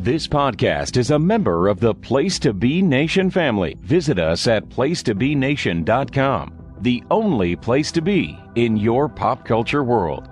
This podcast is a member of the Place to Be Nation family. Visit us at placetobenation.com, the only place to be in your pop culture world.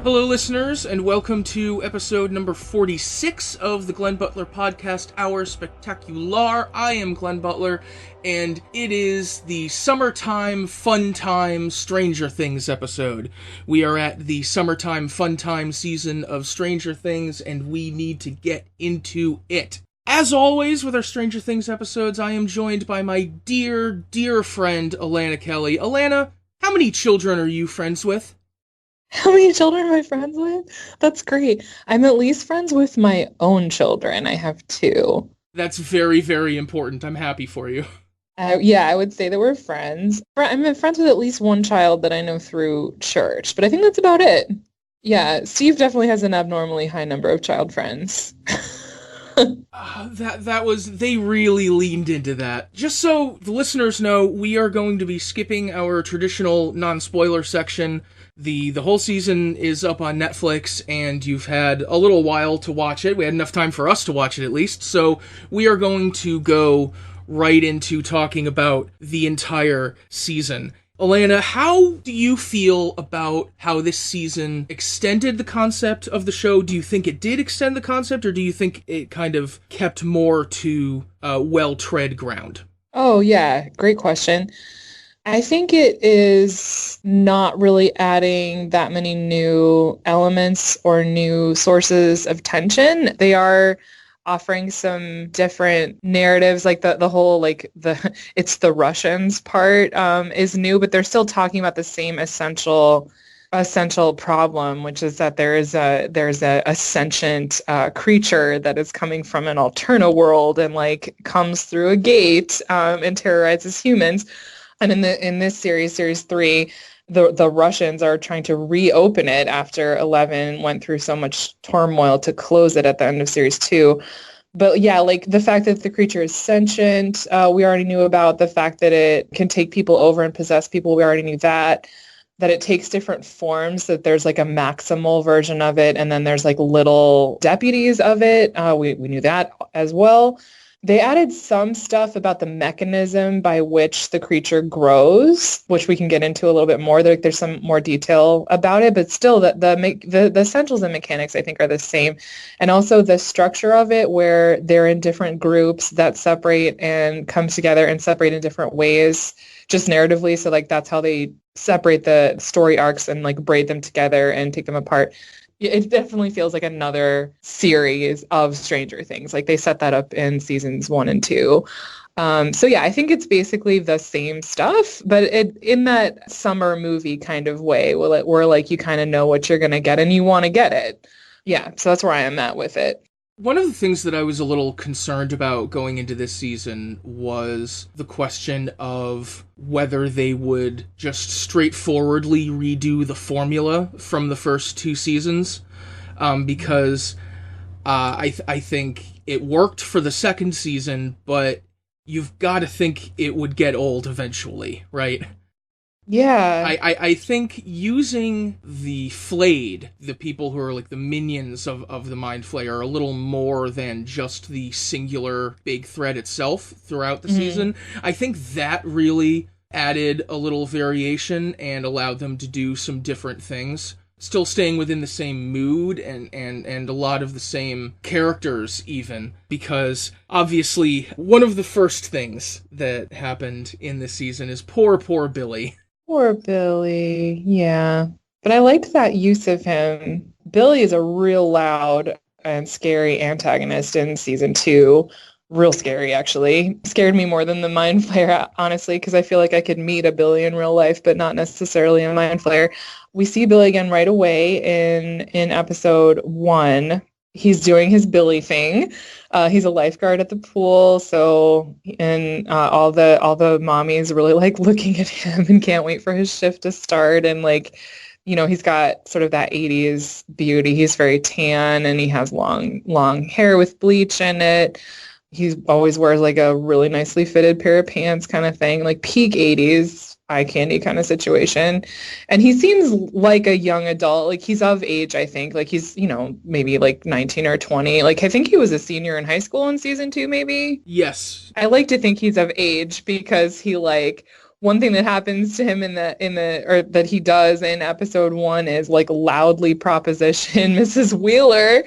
Hello, listeners, and welcome to episode number 46 of the Glenn Butler Podcast Hour Spectacular. I am Glenn Butler, and it is the summertime fun time Stranger Things episode. We are at the summertime fun time season of Stranger Things, and we need to get into it. As always with our Stranger Things episodes, I am joined by my dear, dear friend, Alanna Kelly. Alanna, how many children are you friends with? How many children am I friends with? That's great. I'm at least friends with my own children. I have 2. That's very, very important. I'm happy for you. Yeah, I would say that we're friends. I'm friends with at least one child that I know through church, but I think that's about it. Yeah, Steve definitely has an abnormally high number of child friends. They really leaned into that. Just so the listeners know, we are going to be skipping our traditional non-spoiler section. The whole season is up on Netflix, and you've had a little while to watch it. We had enough time for us to watch it, at least. So we are going to go right into talking about the entire season. Alanna, how do you feel about how this season extended the concept of the show? Do you think it did extend the concept, or do you think it kind of kept more to well-tread ground? Oh, yeah. Great question. I think it is not really adding that many new elements or new sources of tension. They are offering some different narratives, like the whole, like, it's the Russians part is new, but they're still talking about the same essential problem, which is that there's a sentient creature that is coming from an alternate world and like comes through a gate and terrorizes humans. And in this series 3, the Russians are trying to reopen it after 11 went through so much turmoil to close it at the end of series 2. But yeah, like the fact that the creature is sentient, we already knew about. The fact that it can take people over and possess people, we already knew that. That it takes different forms, that there's like a maximal version of it, and then there's like little deputies of it. We knew that as well. They added some stuff about the mechanism by which the creature grows, which we can get into a little bit more. There's some more detail about it, but still the essentials and mechanics, I think, are the same. And also the structure of it, where they're in different groups that separate and come together and separate in different ways, just narratively. So like that's how they separate the story arcs and like braid them together and take them apart. It definitely feels like another series of Stranger Things. Like they set that up in seasons 1 and 2. So yeah, I think it's basically the same stuff, but in that summer movie kind of way, where like you kind of know what you're going to get and you want to get it. Yeah, so that's where I am at with it. One of the things that I was a little concerned about going into this season was the question of whether they would just straightforwardly redo the formula from the first 2 seasons, because I think it worked for the second season, but you've got to think it would get old eventually, right? Yeah. I think using the Flayed, the people who are like the minions of the Mind Flayer, a little more than just the singular big threat itself throughout the season, I think that really added a little variation and allowed them to do some different things. Still staying within the same mood and a lot of the same characters even, because obviously one of the first things that happened in this season is poor Billy. Poor Billy, yeah. But I liked that use of him. Billy is a real loud and scary antagonist in season 2. real scary, actually. Scared me more than the Mind Flayer, honestly, because I feel like I could meet a Billy in real life, but not necessarily a Mind Flayer. We see Billy again right away in episode 1. He's doing his Billy thing. He's a lifeguard at the pool, and all the mommies really like looking at him and can't wait for his shift to start. And like, he's got sort of that 80s beauty. He's very tan and he has long hair with bleach in it. He always wears like a really nicely fitted pair of pants kind of thing, like peak 80s eye candy kind of situation. And he seems like a young adult. Like he's of age, I think. Like he's, maybe like 19 or 20. Like I think he was a senior in high school in season 2, maybe. Yes. I like to think he's of age because he like one thing that happens to him or that he does in episode 1 is like loudly proposition Mrs. Wheeler.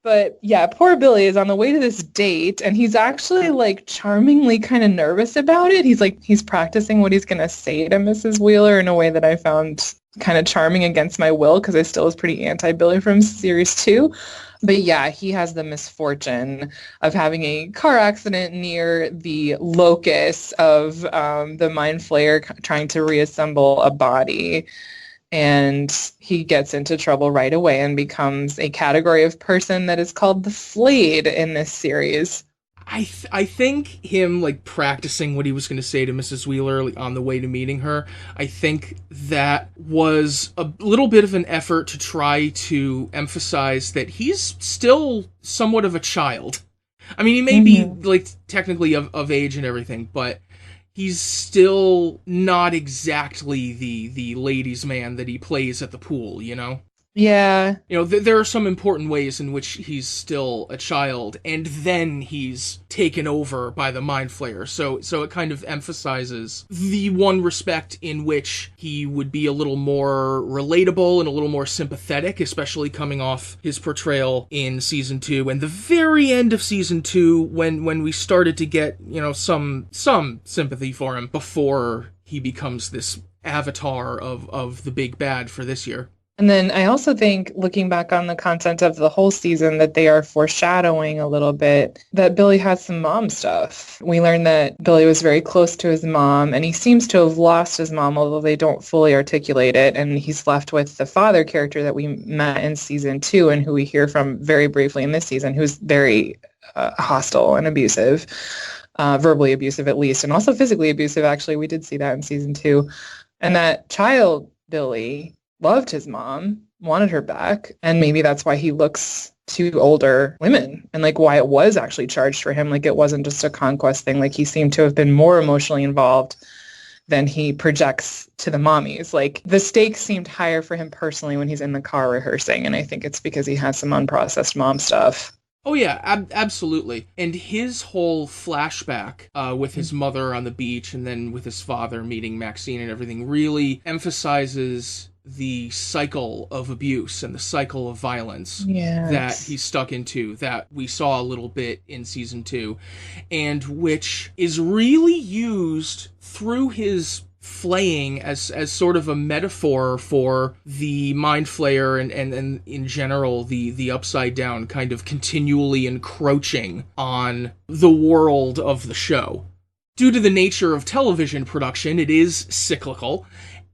But yeah, poor Billy is on the way to this date and he's actually like charmingly kind of nervous about it. He's practicing what he's going to say to Mrs. Wheeler in a way that I found kind of charming against my will because I still was pretty anti-Billy from series 2. But yeah, he has the misfortune of having a car accident near the locus of the Mind Flayer trying to reassemble a body. And he gets into trouble right away and becomes a category of person that is called the flayed in this series. I think him like practicing what he was going to say to Mrs. Wheeler like, on the way to meeting her, I think that was a little bit of an effort to try to emphasize that he's still somewhat of a child. I mean, he may be like technically of age and everything, but he's still not exactly the ladies' man that he plays at the pool, Yeah. There are some important ways in which he's still a child, and then he's taken over by the Mind Flayer. So it kind of emphasizes the one respect in which he would be a little more relatable and a little more sympathetic, especially coming off his portrayal in season 2 and the very end of season 2 when we started to get, some sympathy for him before he becomes this avatar of the big bad for this year. And then I also think, looking back on the content of the whole season, that they are foreshadowing a little bit that Billy has some mom stuff. We learned that Billy was very close to his mom, and he seems to have lost his mom, although they don't fully articulate it. And he's left with the father character that we met in season 2 and who we hear from very briefly in this season, who's very hostile and abusive, verbally abusive at least, and also physically abusive, actually. We did see that in season 2. And that child, Billy, loved his mom, wanted her back, and maybe that's why he looks to older women and like why it was actually charged for him. Like it wasn't just a conquest thing. Like he seemed to have been more emotionally involved than he projects to the mommies. Like the stakes seemed higher for him personally when he's in the car rehearsing, and I think it's because he has some unprocessed mom stuff. Oh yeah, absolutely. And his whole flashback with his mother on the beach and then with his father meeting Maxine and everything really emphasizes the cycle of abuse and the cycle of violence that he's stuck into, that we saw a little bit in season 2, and which is really used through his flaying as sort of a metaphor for the Mind Flayer and in general the Upside Down kind of continually encroaching on the world of the show. Due to the nature of television production, it is cyclical,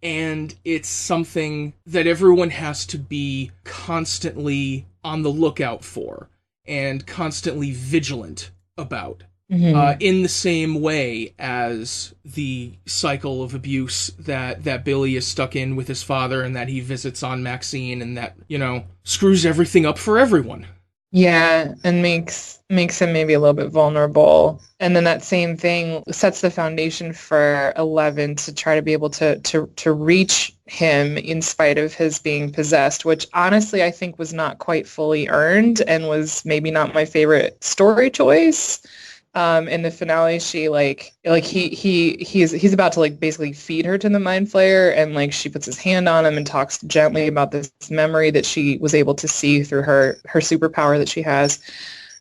and it's something that everyone has to be constantly on the lookout for and constantly vigilant about. In the same way as the cycle of abuse that Billy is stuck in with his father and that he visits on Maxine and that, screws everything up for everyone. Yeah, and makes him maybe a little bit vulnerable. And then that same thing sets the foundation for 11 to try to be able to reach him in spite of his being possessed, which honestly I think was not quite fully earned and was maybe not my favorite story choice. In the finale, she he's about to like basically feed her to the Mind Flayer, and like she puts his hand on him and talks gently about this memory that she was able to see through her superpower that she has,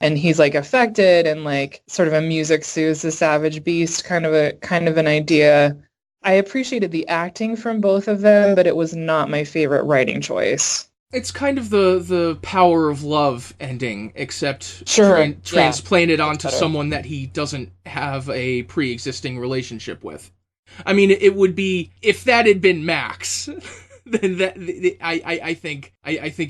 and he's like affected and like sort of a music soothes the savage beast kind of an idea. I appreciated the acting from both of them, but it was not my favorite writing choice. It's kind of the power of love ending, except Sure. Yeah. transplanted That's onto better. someone that he doesn't have a pre-existing relationship with. I mean, it would be if that had been Max, then I think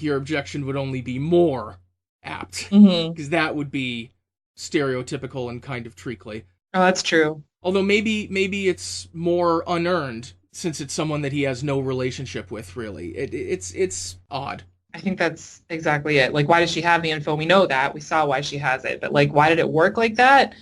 your objection would only be more apt, Hmm. because that would be stereotypical and kind of treacly. Oh, that's true. Although maybe it's more unearned since it's someone that he has no relationship with. Really, it's odd. I think that's exactly it. Like, why does she have the info? We know that. We saw why she has it. But, like, why did it work like that?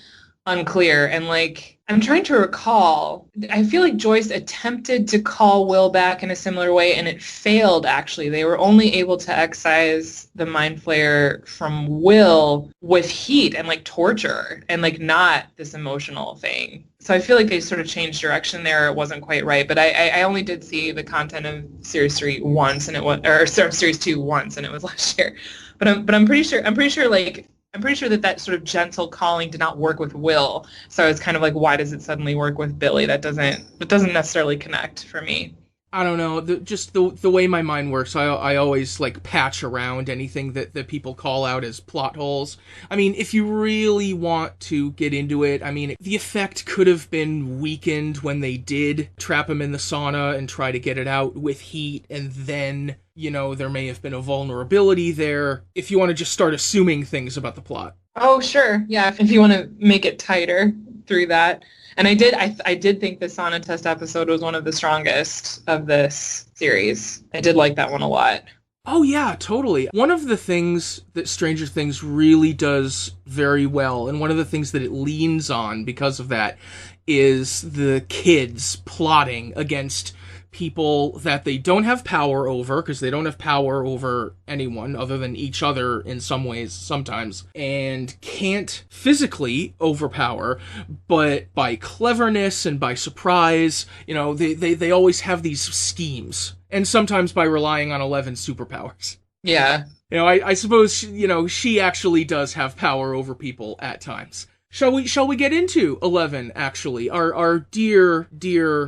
Unclear. And, like, I'm trying to recall. I feel like Joyce attempted to call Will back in a similar way, and it failed, actually. They were only able to excise the Mind Flayer from Will with heat and, like, torture and, like, not this emotional thing. So I feel like they sort of changed direction there. It wasn't quite right. But I only did see the content of Series 3 once, and it was, or sorry, Series 2 once, and it was last year. I'm pretty sure, like, I'm pretty sure that that sort of gentle calling did not work with Will. So it's kind of like, why does it suddenly work with Billy? That doesn't necessarily connect for me. I don't know, just the way my mind works. I always like patch around anything that people call out as plot holes. I mean, if you really want to get into it, I mean, the effect could have been weakened when they did trap him in the sauna and try to get it out with heat, and then, there may have been a vulnerability there, if you want to just start assuming things about the plot. Oh, sure. Yeah, if you want to make it tighter through that. And I did think the sauna test episode was one of the strongest of this series. I did like that one a lot. Oh yeah, totally. One of the things that Stranger Things really does very well, and one of the things that it leans on because of that, is the kids plotting against people that they don't have power over, because they don't have power over anyone other than each other in some ways sometimes, and can't physically overpower, but by cleverness and by surprise, they always have these schemes, and sometimes by relying on Eleven's superpowers. Yeah. I suppose she actually does have power over people at times. Shall we get into 11, actually, our dear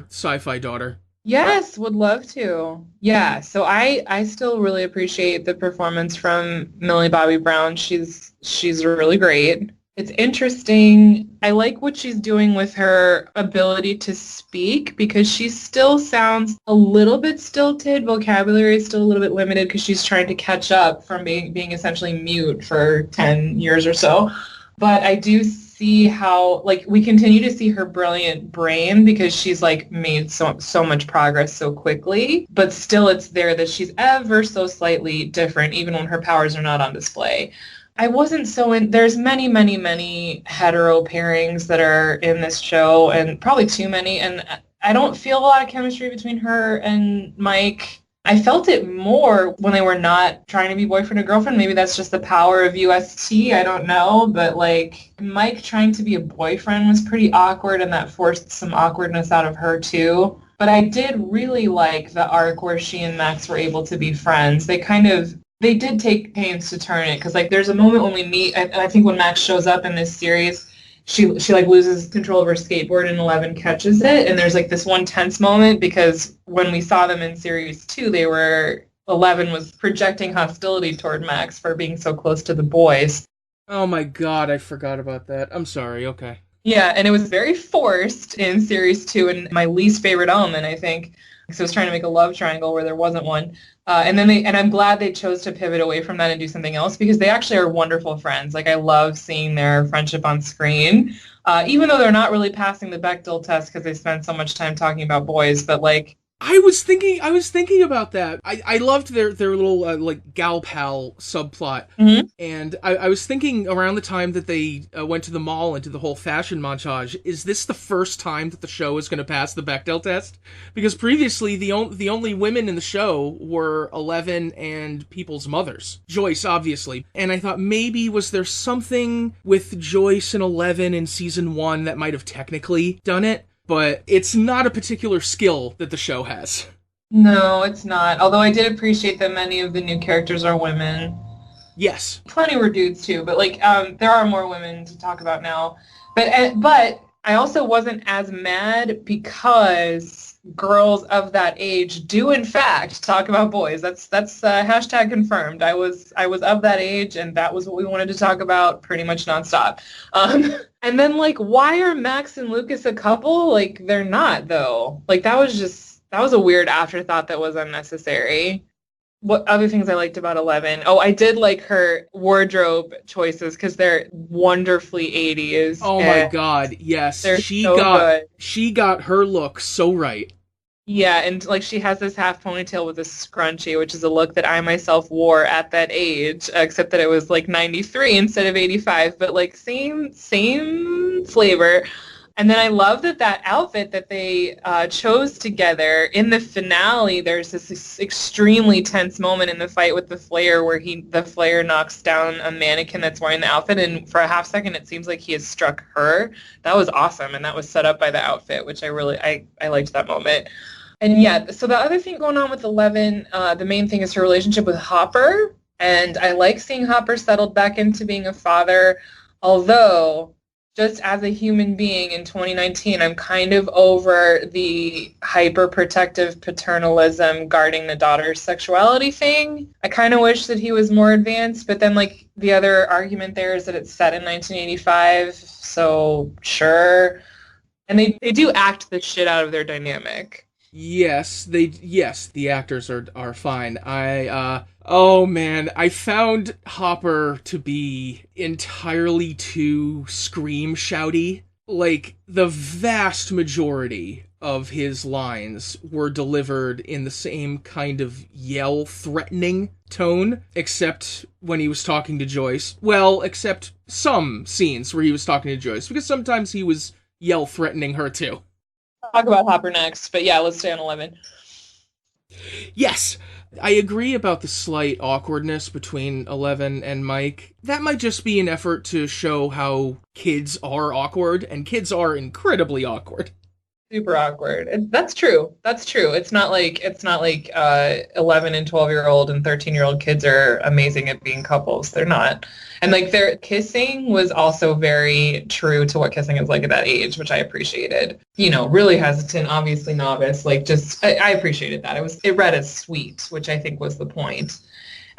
sci-fi daughter? Yes, would love to. Yeah, so I still really appreciate the performance from Millie Bobby Brown. She's really great. It's interesting. I like what she's doing with her ability to speak because she still sounds a little bit stilted. Vocabulary is still a little bit limited because she's trying to catch up from being essentially mute for 10 years or so. But I do see how, like, we continue to see her brilliant brain because she's, like, made so much progress so quickly. But still it's there that she's ever so slightly different, even when her powers are not on display. I wasn't so in, there's many hetero pairings that are in this show, and probably too many, and I don't feel a lot of chemistry between her and Mike. I felt it more when they were not trying to be boyfriend and girlfriend. Maybe that's just the power of UST. I don't know. But, like, Mike trying to be a boyfriend was pretty awkward, and that forced some awkwardness out of her, too. But I did really like the arc where she and Max were able to be friends. They did take pains to turn it, because, like, there's a moment when we meet, and I think when Max shows up in this series, she like loses control of her skateboard and 11 catches it, and there's like this one tense moment because when we saw them in series 2, 11 was projecting hostility toward Max for being so close to the boys. Oh my god, I forgot about that. I'm sorry, okay. Yeah, and it was very forced in series 2, and my least favorite element, I think, because I was trying to make a love triangle where there wasn't one. And I'm glad they chose to pivot away from that and do something else, because they actually are wonderful friends. Like, I love seeing their friendship on screen, even though they're not really passing the Bechdel test because they spend so much time talking about boys. But, like, I was thinking about that. I loved their little like gal pal subplot, mm-hmm. and I was thinking around the time that they went to the mall and did the whole fashion montage. Is this the first time that the show is going to pass the Bechdel test? Because previously the only women in the show were 11 and people's mothers. Joyce, obviously, and I thought maybe was there something with Joyce and 11 in season 1 that might have technically done it. But it's not a particular skill that the show has. No, it's not. Although I did appreciate that many of the new characters are women. Yes. Plenty were dudes too, but, like, there are more women to talk about now. But I also wasn't as mad because girls of that age do in fact talk about boys. That's hashtag confirmed. I was of that age, and that was what we wanted to talk about pretty much nonstop. And then like, why are Max and Lucas a couple? Like, they're not though. Like, that was a weird afterthought that was unnecessary. What other things I liked about 11? Oh, I did like her wardrobe choices because they're wonderfully 80s. Oh my God, yes. She got her look so right. Yeah, and like she has this half ponytail with a scrunchie, which is a look that I myself wore at that age, except that it was like 93 instead of 85, but like same flavor. And then I love that outfit that they chose together. In the finale, there's this extremely tense moment in the fight with the Flayer where the Flayer knocks down a mannequin that's wearing the outfit, and for a half second it seems like he has struck her. That was awesome, and that was set up by the outfit, which I liked that moment. And yeah, so the other thing going on with 11, the main thing is her relationship with Hopper, and I like seeing Hopper settled back into being a father, although just as a human being in 2019, I'm kind of over the hyper-protective paternalism guarding the daughter's sexuality thing. I kind of wish that he was more advanced, but then like the other argument there is that it's set in 1985, so sure. And they do act the shit out of their dynamic. Yes, the actors are fine. Oh man, I found Hopper to be entirely too scream shouty. Like, the vast majority of his lines were delivered in the same kind of yell threatening tone, except when he was talking to Joyce. Well, except some scenes where he was talking to Joyce, because sometimes he was yell threatening her too. Talk about Hopper next, but yeah, let's stay on 11. Yes, I agree about the slight awkwardness between 11 and Mike. That might just be an effort to show how kids are awkward, and kids are incredibly awkward. Super awkward. That's true. It's not like 11 and 12-year-old and 13-year-old kids are amazing at being couples. They're not. And like their kissing was also very true to what kissing is like at that age, which I appreciated. You know, really hesitant, obviously novice, like just I appreciated that. It read as sweet, which I think was the point.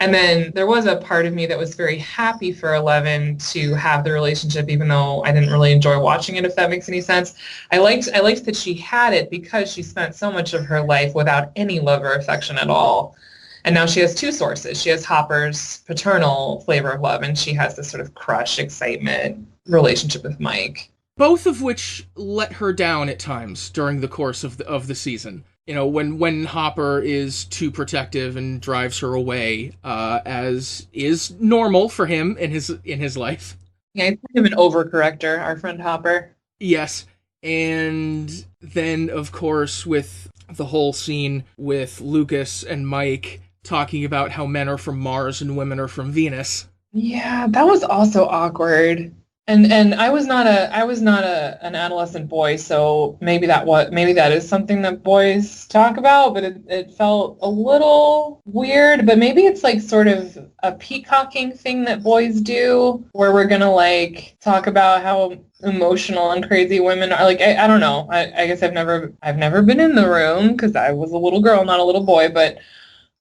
And then there was a part of me that was very happy for 11 to have the relationship, even though I didn't really enjoy watching it, if that makes any sense. I liked that she had it because she spent so much of her life without any love or affection at all. And now she has two sources. She has Hopper's paternal flavor of love, and she has this sort of crush, excitement relationship with Mike. Both of which let her down at times during the course of the season. You know, when Hopper is too protective and drives her away, as is normal for him in his life. Yeah, he's kind of an overcorrector, our friend Hopper. Yes, and then of course with the whole scene with Lucas and Mike talking about how men are from Mars and women are from Venus. Yeah, that was also awkward. And I was not an adolescent boy, so maybe that is something that boys talk about, but it felt a little weird. But maybe it's like sort of a peacocking thing that boys do, where we're gonna like talk about how emotional and crazy women are. Like I don't know. I guess I've never been in the room because I was a little girl, not a little boy. But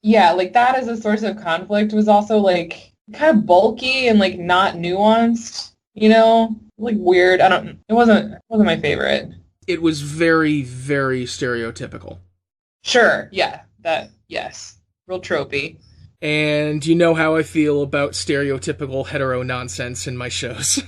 yeah, like that as a source of conflict was also like kind of bulky and like not nuanced. You know, like weird. It wasn't my favorite. It was very, very stereotypical. Sure, yeah, yes. Real tropey. And you know how I feel about stereotypical hetero nonsense in my shows.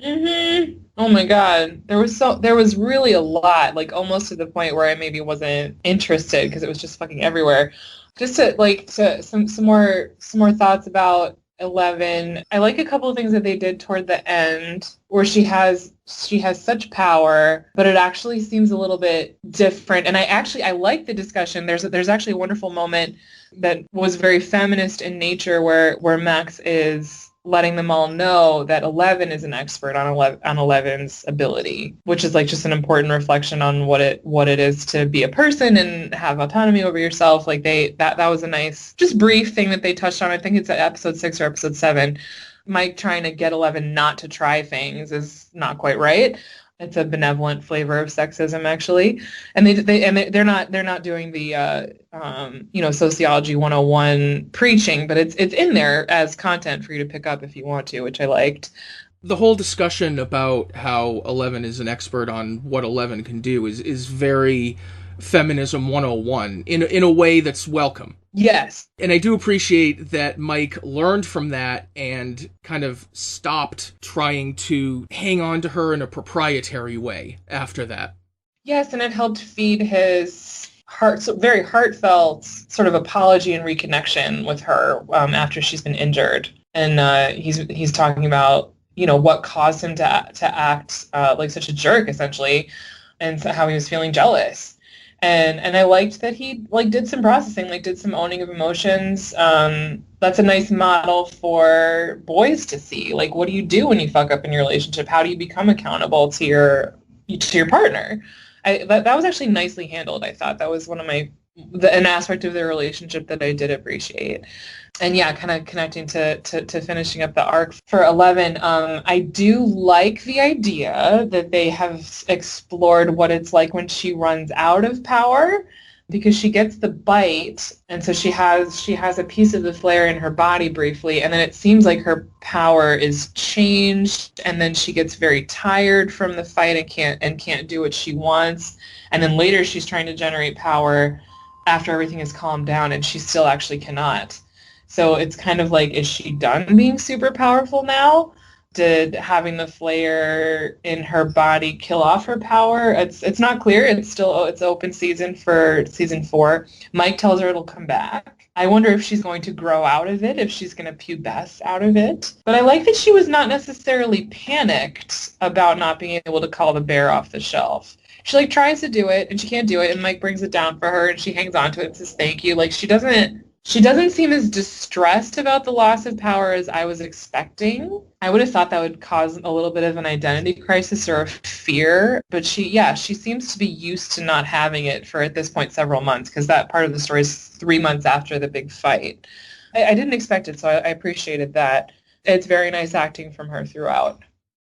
Mm-hmm. Oh my god. There was really a lot, like almost to the point where I maybe wasn't interested because it was just fucking everywhere. Just to some more thoughts about 11. I like a couple of things that they did toward the end where she has such power, but it actually seems a little bit different. And I like the discussion. There's actually a wonderful moment that was very feminist in nature where Max is letting them all know that 11 is an expert on 11's ability, which is like just an important reflection on what it is to be a person and have autonomy over yourself. Like that was a nice, just brief thing that they touched on. I think it's at episode 6 or episode 7. Mike trying to get 11 not to try things is not quite right. It's a benevolent flavor of sexism, actually, and they're not doing the sociology 101 preaching, but it's in there as content for you to pick up if you want to, which I liked. The whole discussion about how 11 is an expert on what 11 can do is very feminism 101 in a way that's welcome. Yes. And I do appreciate that Mike learned from that and kind of stopped trying to hang on to her in a proprietary way after that. Yes, and it helped feed his very heartfelt sort of apology and reconnection with her after she's been injured. And he's talking about, what caused him to act like such a jerk, essentially, and how he was feeling jealous. And I liked that he did some processing, did some owning of emotions. That's a nice model for boys to see. What do you do when you fuck up in your relationship? How do you become accountable to your partner? That was actually nicely handled. I thought that was one of an aspect of their relationship that I did appreciate. And yeah, kind of connecting to finishing up the arc for 11, I do like the idea that they have explored what it's like when she runs out of power, because she gets the bite, and so she has a piece of the flare in her body briefly, and then it seems like her power is changed, and then she gets very tired from the fight and can't do what she wants, and then later she's trying to generate power after everything is calmed down, and she still actually cannot. So it's kind of like, is she done being super powerful now? Did having the flare in her body kill off her power? It's not clear. It's open season for season 4. Mike tells her it'll come back. I wonder if she's going to grow out of it, if she's going to pubesce out of it. But I like that she was not necessarily panicked about not being able to call the bear off the shelf. She tries to do it and she can't do it, and Mike brings it down for her and she hangs on to it and says thank you. She doesn't seem as distressed about the loss of power as I was expecting. I would have thought that would cause a little bit of an identity crisis or a fear, but she seems to be used to not having it for, at this point, several months, because that part of the story is 3 months after the big fight. I didn't expect it, so I appreciated that. It's very nice acting from her throughout.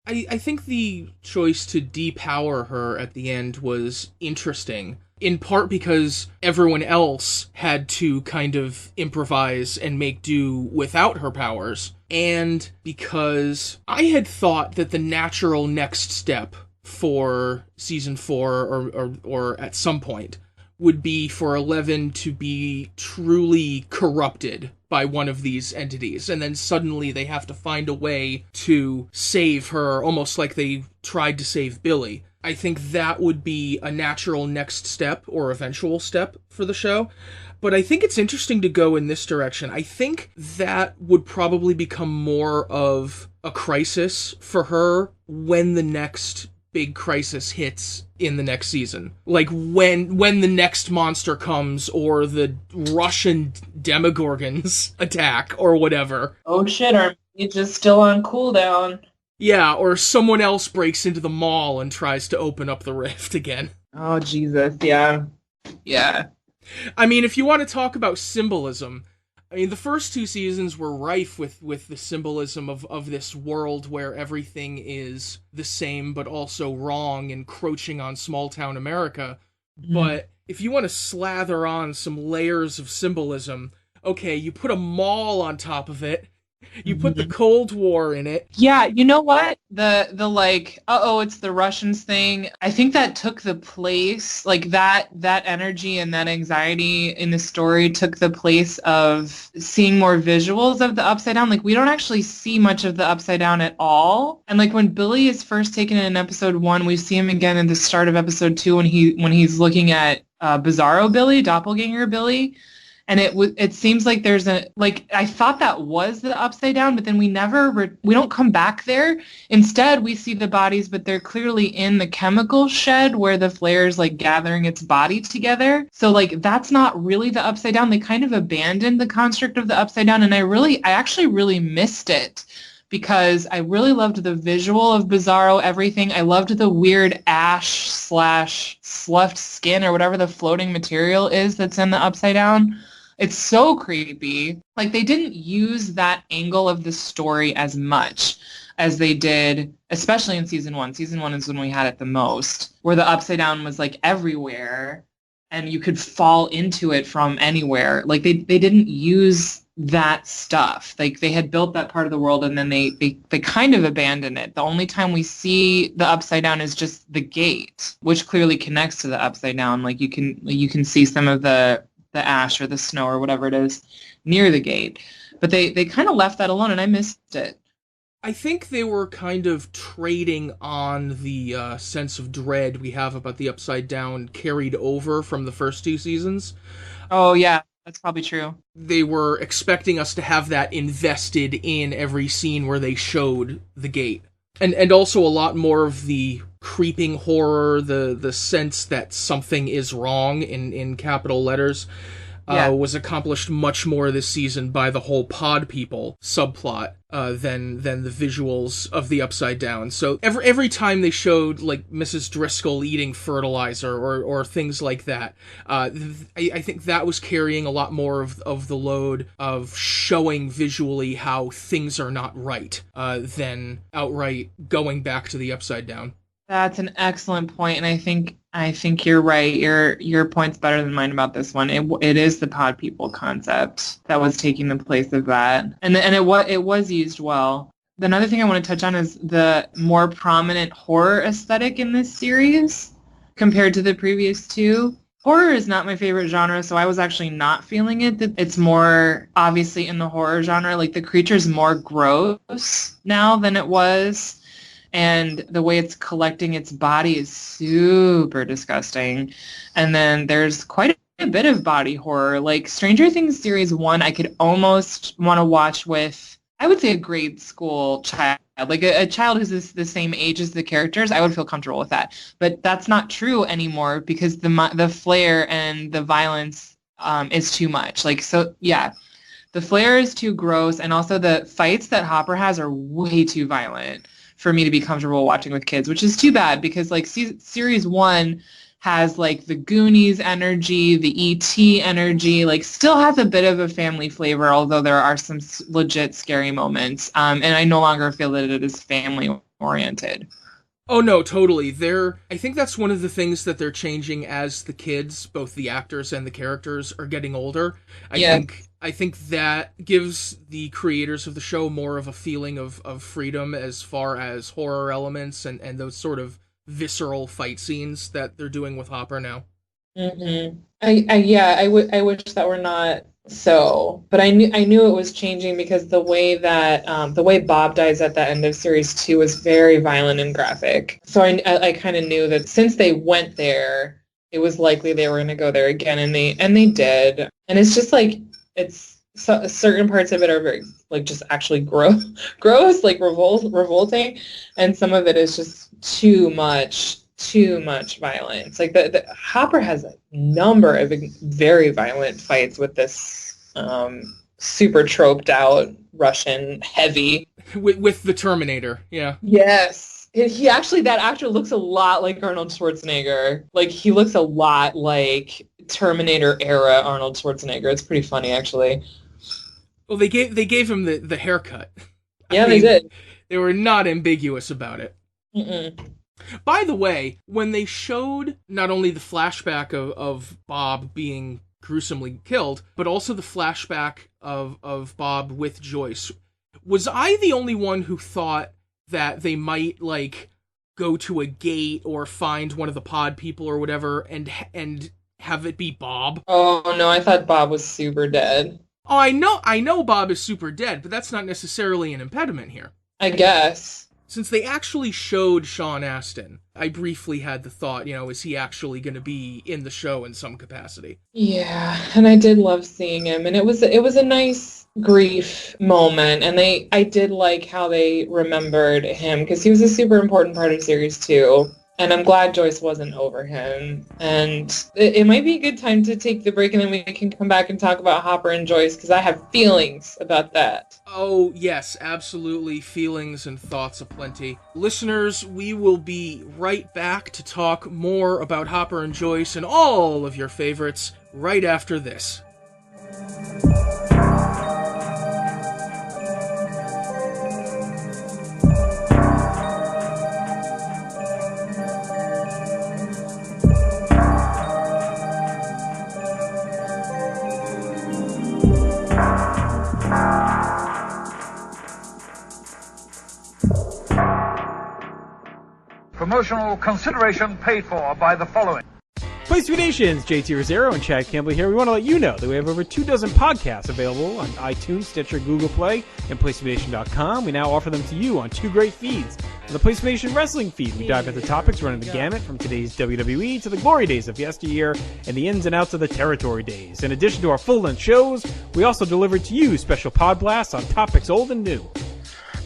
I think the choice to depower her at the end was interesting, in part because everyone else had to kind of improvise and make do without her powers, and because I had thought that the natural next step for season 4 or at some point would be for 11 to be truly corrupted by one of these entities, and then suddenly they have to find a way to save her, almost like they tried to save Billy. I think that would be a natural next step or eventual step for the show. But I think it's interesting to go in this direction. I think that would probably become more of a crisis for her when the next big crisis hits in the next season. When the next monster comes, or the Russian Demogorgons attack, or whatever. Oh shit, are you just still on cooldown? Yeah, or someone else breaks into the mall and tries to open up the rift again. Oh, Jesus, yeah. Yeah. I mean, if you want to talk about symbolism, the first 2 seasons were rife with the symbolism of this world where everything is the same but also wrong, encroaching on small-town America. Mm. But if you want to slather on some layers of symbolism, okay, you put a mall on top of it, you put the Cold War in it. Yeah, you know what? The it's the Russians thing. I think that took the place, that energy and that anxiety in the story took the place of seeing more visuals of the Upside Down. We don't actually see much of the Upside Down at all. And when Billy is first taken in episode 1, we see him again in the start of episode 2 when he's looking at Bizarro Billy, Doppelganger Billy. And it seems like there's I thought that was the Upside Down, but then we don't come back there. Instead, we see the bodies, but they're clearly in the chemical shed where the flare's gathering its body together. So that's not really the Upside Down. They kind of abandoned the construct of the Upside Down, and I actually really missed it, because I really loved the visual of Bizarro everything. I loved the weird ash / sloughed skin or whatever the floating material is that's in the Upside Down. It's so creepy. They didn't use that angle of the story as much. as they did, especially in season 1. Season 1 is when we had it the most, where the Upside Down was like everywhere and you could fall into it from anywhere. Like they didn't use that stuff. Like they had built that part of the world and then they kind of abandoned it. The only time we see the Upside Down is just the gate, which clearly connects to the Upside Down. Like you can see some of the ash or the snow or whatever it is near the gate. But they kind of left that alone and I missed it. I think they were kind of trading on the sense of dread we have about the Upside Down carried over from the first 2 seasons. Oh, yeah, that's probably true. They were expecting us to have that invested in every scene where they showed the gate. And also a lot more of the creeping horror, the sense that something is wrong in capital letters. Was accomplished much more this season by the whole pod people subplot than the visuals of the Upside Down. So every time they showed like Mrs. Driscoll eating fertilizer or things like that, I think that was carrying a lot more of the load of showing visually how things are not right than outright going back to the Upside Down. That's an excellent point, and I think you're right. Your point's better than mine about this one. It is the pod people concept that was taking the place of that, and it was used well. Another thing I want to touch on is the more prominent horror aesthetic in this series compared to the previous 2. Horror is not my favorite genre, so I was actually not feeling it. It's more obviously in the horror genre. Like the creature's more gross now than it was. And the way it's collecting its body is super disgusting. And then there's quite a bit of body horror. Like Stranger Things Series 1, I could almost want to watch with, I would say, a grade school child. Like a child who's the same age as the characters, I would feel comfortable with that. But that's not true anymore because the flair and the violence is too much. Like, so, yeah. The flair is too gross. And also the fights that Hopper has are way too violent for me to be comfortable watching with kids, which is too bad because like series 1 has like the Goonies energy, the E.T. energy, like still has a bit of a family flavor, although there are some legit scary moments. And I no longer feel that it is family oriented. Oh no, totally. I think that's one of the things that they're changing as the kids, both the actors and the characters, are getting older. I think that gives the creators of the show more of a feeling of freedom as far as horror elements and those sort of visceral fight scenes that they're doing with Hopper now. Mm-hmm. I wish that were not so, but I knew it was changing because the way Bob dies at the end of series 2 was very violent and graphic. So I kind of knew that since they went there, it was likely they were going to go there again, and they did. And it's just like certain parts of it are very like just actually gross, like revolting, and some of it is just too much violence. Like the Hopper has a number of very violent fights with this super troped out Russian heavy with the Terminator. Yeah. Yes. He actually, that actor looks a lot like Arnold Schwarzenegger. Like he looks a lot like Terminator era Arnold Schwarzenegger. It's pretty funny actually. Well, they gave him the haircut. Yeah, they did. They were not ambiguous about it. Mm-mm. By the way, when they showed not only the flashback of Bob being gruesomely killed, but also the flashback of Bob with Joyce, was I the only one who thought that they might like go to a gate or find one of the pod people or whatever and have it be Bob? Oh no, I thought Bob was super dead. Oh, I know Bob is super dead, but that's not necessarily an impediment here. I guess. Since they actually showed Sean Astin, I briefly had the thought, is he actually going to be in the show in some capacity? Yeah, and I did love seeing him, and it was a nice grief moment, and I did like how they remembered him because he was a super important part of series 2. And I'm glad Joyce wasn't over him. And it might be a good time to take the break, and then we can come back and talk about Hopper and Joyce, because I have feelings about that. Oh, yes, absolutely. Feelings and thoughts aplenty. Listeners, we will be right back to talk more about Hopper and Joyce and all of your favorites right after this. Promotional consideration paid for by the following. Place to Be Nations, JT Rosero and Chad Campbell here. We want to let you know that we have over 24 podcasts available on iTunes, Stitcher, Google Play, and PlaceToBeNation.com. We now offer them to you on 2 great feeds. On the Place to Be Nation Wrestling feed, we dive into topics running the gamut from today's WWE to the glory days of yesteryear and the ins and outs of the territory days. In addition to our full-length shows, we also deliver to you special pod blasts on topics old and new.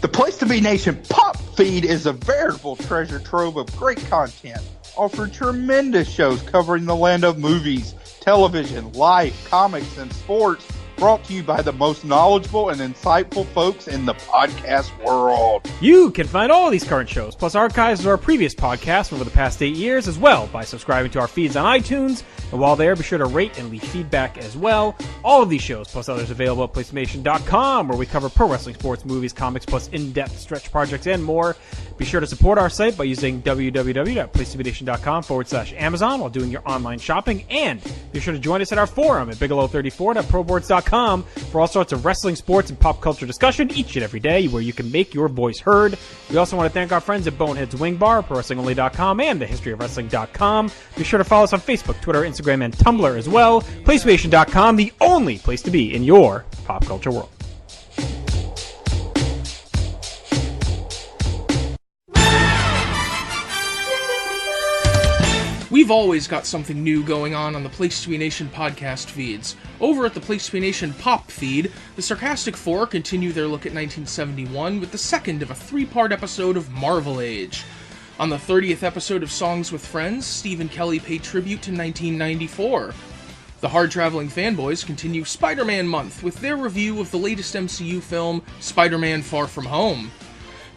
The Place to Be Nation Pop feed is a veritable treasure trove of great content. Offer tremendous shows covering the land of movies, television, life, comics, and sports, brought to you by the most knowledgeable and insightful folks in the podcast world. You can find all of these current shows, plus archives of our previous podcasts from over the past 8 years as well, by subscribing to our feeds on iTunes. And while there, be sure to rate and leave feedback as well. All of these shows, plus others available at PlaceToBeNation.com, where we cover pro wrestling, sports, movies, comics, plus in-depth stretch projects and more. Be sure to support our site by using www.placetobenation.com/Amazon while doing your online shopping. And be sure to join us at our forum at bigelow34.proboards.com for all sorts of wrestling, sports, and pop culture discussion each and every day, where you can make your voice heard. We also want to thank our friends at Bonehead's Wing Bar, ProWrestlingOnly.com, and TheHistoryOfWrestling.com. Be sure to follow us on Facebook, Twitter, Instagram, and Tumblr as well. PlaceToBeNation.com, the only place to be in your pop culture world. We've always got something new going on the Place to Be Nation podcast feeds. Over at the Place to Be Nation pop feed, the Sarcastic Four continue their look at 1971 with the second of a 3-part episode of Marvel Age. On the 30th episode of Songs with Friends, Steve and Kelly pay tribute to 1994. The hard-traveling fanboys continue Spider-Man month with their review of the latest MCU film, Spider-Man Far From Home.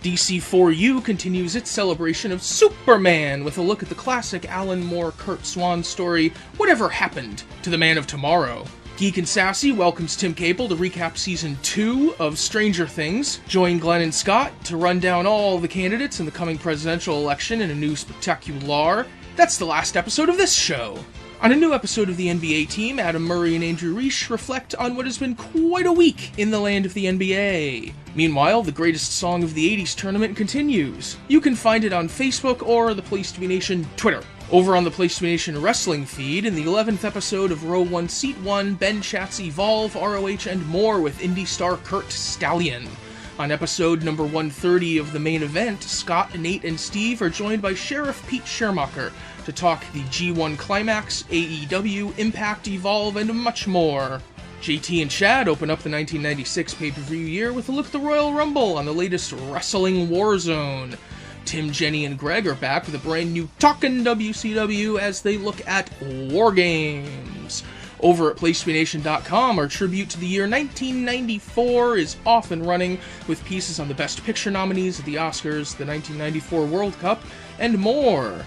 DC4U continues its celebration of Superman with a look at the classic Alan Moore Kurt Swan story, Whatever Happened to the Man of Tomorrow. Geek and Sassy welcomes Tim Capel to recap Season 2 of Stranger Things. Join Glenn and Scott to run down all the candidates in the coming presidential election in a new spectacular. That's the last episode of this show. On a new episode of the NBA team, Adam Murray and Andrew Reich reflect on what has been quite a week in the land of the NBA. Meanwhile, the greatest song of the 80s tournament continues. You can find it on Facebook or the Place to Be Nation Twitter. Over on the Place to Be Nation wrestling feed, in the 11th episode of Row 1 Seat 1, Ben Schatz Evolve, ROH, and more with indie star Kurt Stallion. On episode number 130 of the main event, Scott, Nate, and Steve are joined by Sheriff Pete Schermacher to talk the G1 Climax, AEW, Impact, Evolve, and much more. JT and Chad open up the 1996 pay-per-view year with a look at the Royal Rumble on the latest Wrestling Warzone. Tim, Jenny, and Greg are back with a brand new Talkin' WCW as they look at War Games. Over at PlaceToBeNation.com, our tribute to the year 1994 is off and running with pieces on the Best Picture nominees at the Oscars, the 1994 World Cup, and more.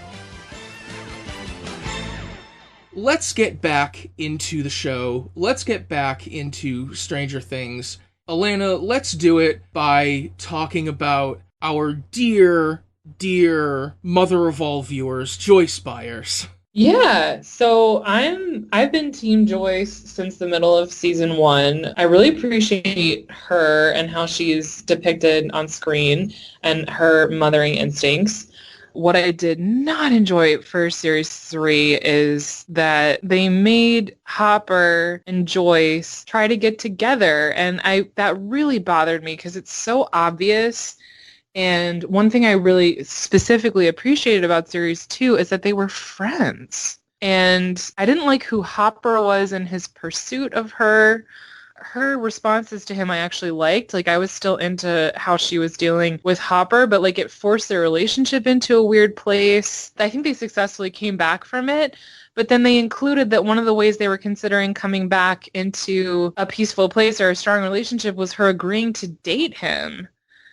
Let's get back into the show. Let's get back into Stranger Things. Alanna, let's do it by talking about our dear, dear mother of all viewers, Joyce Byers. Yeah, so I've been Team Joyce since the middle of season 1. I really appreciate her and how she's depicted on screen and her mothering instincts. What I did not enjoy for series 3 is that they made Hopper and Joyce try to get together, and that really bothered me because it's so obvious. And one thing I really specifically appreciated about Series 2 is that they were friends. And I didn't like who Hopper was in his pursuit of her. Her responses to him I actually liked. Like, I was still into how she was dealing with Hopper, but, like, it forced their relationship into a weird place. I think they successfully came back from it. But then they included that one of the ways they were considering coming back into a peaceful place or a strong relationship was her agreeing to date him.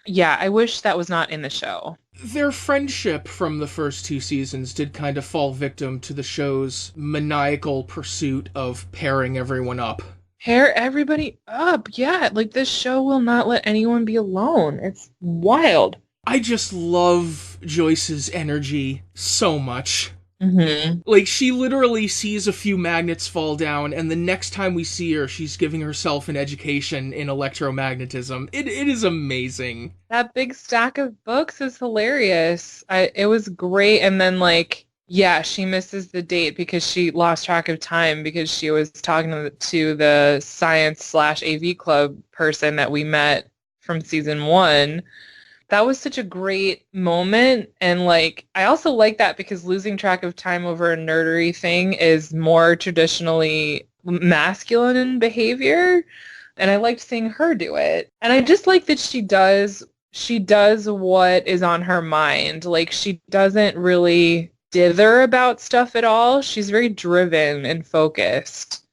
Yeah, I wish that was not in the show. Their friendship from the first 2 seasons did kind of fall victim to the show's maniacal pursuit of pairing everyone up. Pair everybody up, yeah. Like, this show will not let anyone be alone. It's wild. I just love Joyce's energy so much. Mm-hmm. Like, she literally sees a few magnets fall down, and the next time we see her, she's giving herself an education in electromagnetism. It is amazing. That big stack of books is hilarious. It was great. And then like, yeah, she misses the date because she lost track of time because she was talking to the science slash AV club person that we met from season 1. That was such a great moment. And like, I also like that because losing track of time over a nerdery thing is more traditionally masculine in behavior. And I liked seeing her do it. And I just like that she does what is on her mind. Like, she doesn't really dither about stuff at all. She's very driven and focused.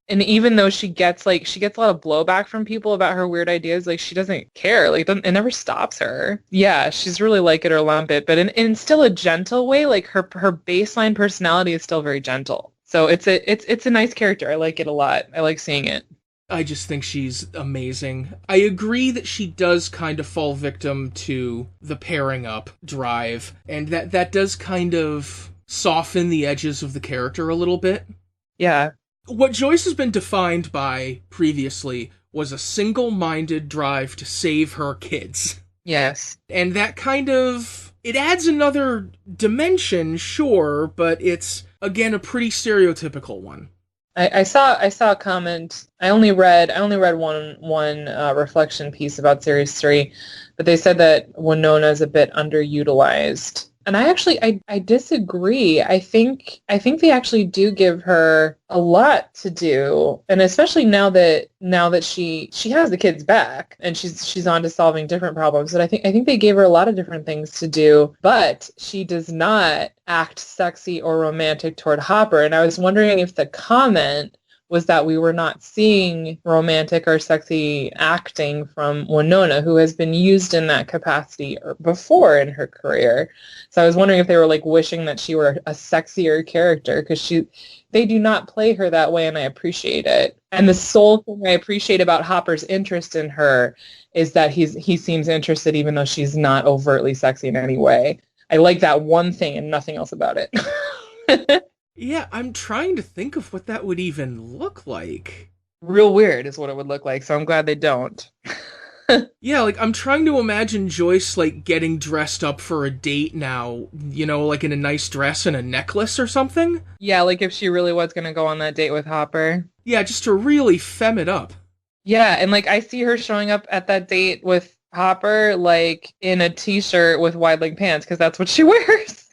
And even though she gets a lot of blowback from people about her weird ideas, like, she doesn't care. Like, it never stops her. Yeah, she's really like it or lump it, but in still a gentle way. Like, her baseline personality is still very gentle. So it's a nice character. I like it a lot. I like seeing it. I just think she's amazing. I agree that she does kind of fall victim to the pairing up drive, and that does kind of soften the edges of the character a little bit. Yeah. What Joyce has been defined by previously was a single-minded drive to save her kids. Yes. And that kind of... it adds another dimension, sure, but it's, again, a pretty stereotypical one. I saw a comment. I only read one reflection piece about Series 3, but they said that Winona is a bit underutilized. And I disagree. I think they actually do give her a lot to do, and especially now that she has the kids back and she's on to solving different problems. And I think they gave her a lot of different things to do, but she does not act sexy or romantic toward Hopper. And I was wondering if the comment was that we were not seeing romantic or sexy acting from Winona, who has been used in that capacity before in her career. So I was wondering if they were like wishing that she were a sexier character, because they do not play her that way, and I appreciate it. And the sole thing I appreciate about Hopper's interest in her is that he seems interested even though she's not overtly sexy in any way. I like that one thing and nothing else about it. Yeah, I'm trying to think of what that would even look like. Real weird is what it would look like, so I'm glad they don't. Yeah, like, I'm trying to imagine Joyce, like, getting dressed up for a date now, you know, like in a nice dress and a necklace or something. Yeah, like if she really was going to go on that date with Hopper. Yeah, just to really femme it up. Yeah, and like I see her showing up at that date with Hopper, like in a t-shirt with wide leg pants, because that's what she wears.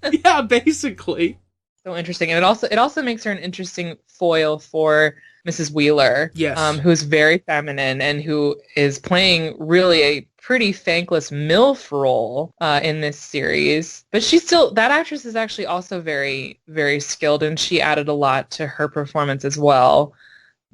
Yeah, basically. So interesting. And it also makes her an interesting foil for Mrs. Wheeler. Yes. Who's very feminine and who is playing really a pretty thankless MILF role in this series. But that actress is actually also very, very skilled, and she added a lot to her performance as well.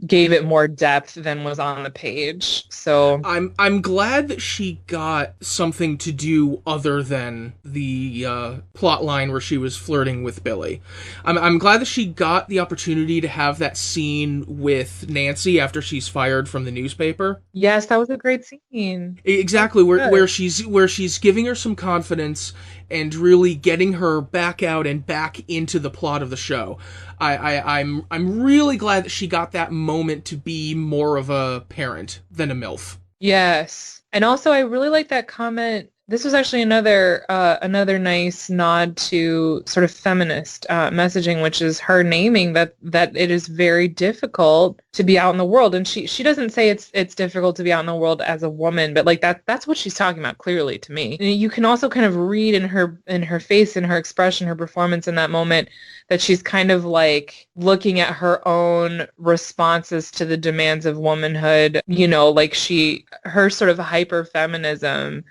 Gave it more depth than was on the page. So I'm glad that she got something to do other than the plot line where she was flirting with Billy. I'm glad that she got the opportunity to have that scene with Nancy after she's fired from the newspaper. Yes, that was a great scene. Exactly, where she's giving her some confidence and really getting her back out and back into the plot of the show. I'm really glad that she got that moment to be more of a parent than a MILF. Yes. And also I really like that comment. This was actually another nice nod to sort of feminist messaging, which is her naming that it is very difficult to be out in the world. And she doesn't say it's difficult to be out in the world as a woman, but like that's what she's talking about clearly to me. And you can also kind of read in her face, in her expression, her performance in that moment, that she's kind of like looking at her own responses to the demands of womanhood. You know, like her sort of hyper feminism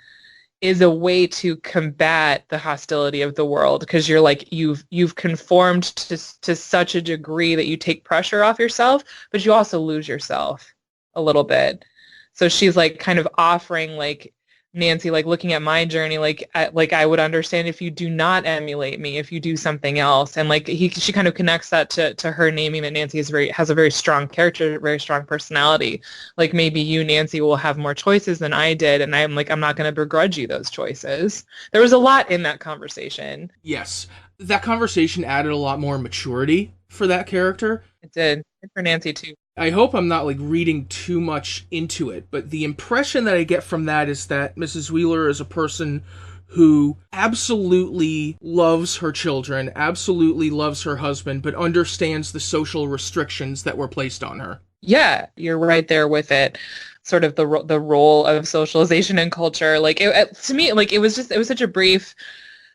is a way to combat the hostility of the world, because you're like you've conformed to such a degree that you take pressure off yourself, but you also lose yourself a little bit. So she's like kind of offering, like, Nancy, like, looking at my journey, like I would understand if you do not emulate me, if you do something else. And like she kind of connects that to her naming that Nancy has a very strong character, very strong personality. Like, maybe you, Nancy, will have more choices than I did, and I'm not going to begrudge you those choices. There was a lot in that conversation. Yes. That conversation added a lot more maturity for that character. It did. And for Nancy, too. I hope I'm not like reading too much into it, but the impression that I get from that is that Mrs. Wheeler is a person who absolutely loves her children, absolutely loves her husband, but understands the social restrictions that were placed on her. Yeah, you're right there with it. Sort of the role of socialization and culture. Like to me, like it was such a brief.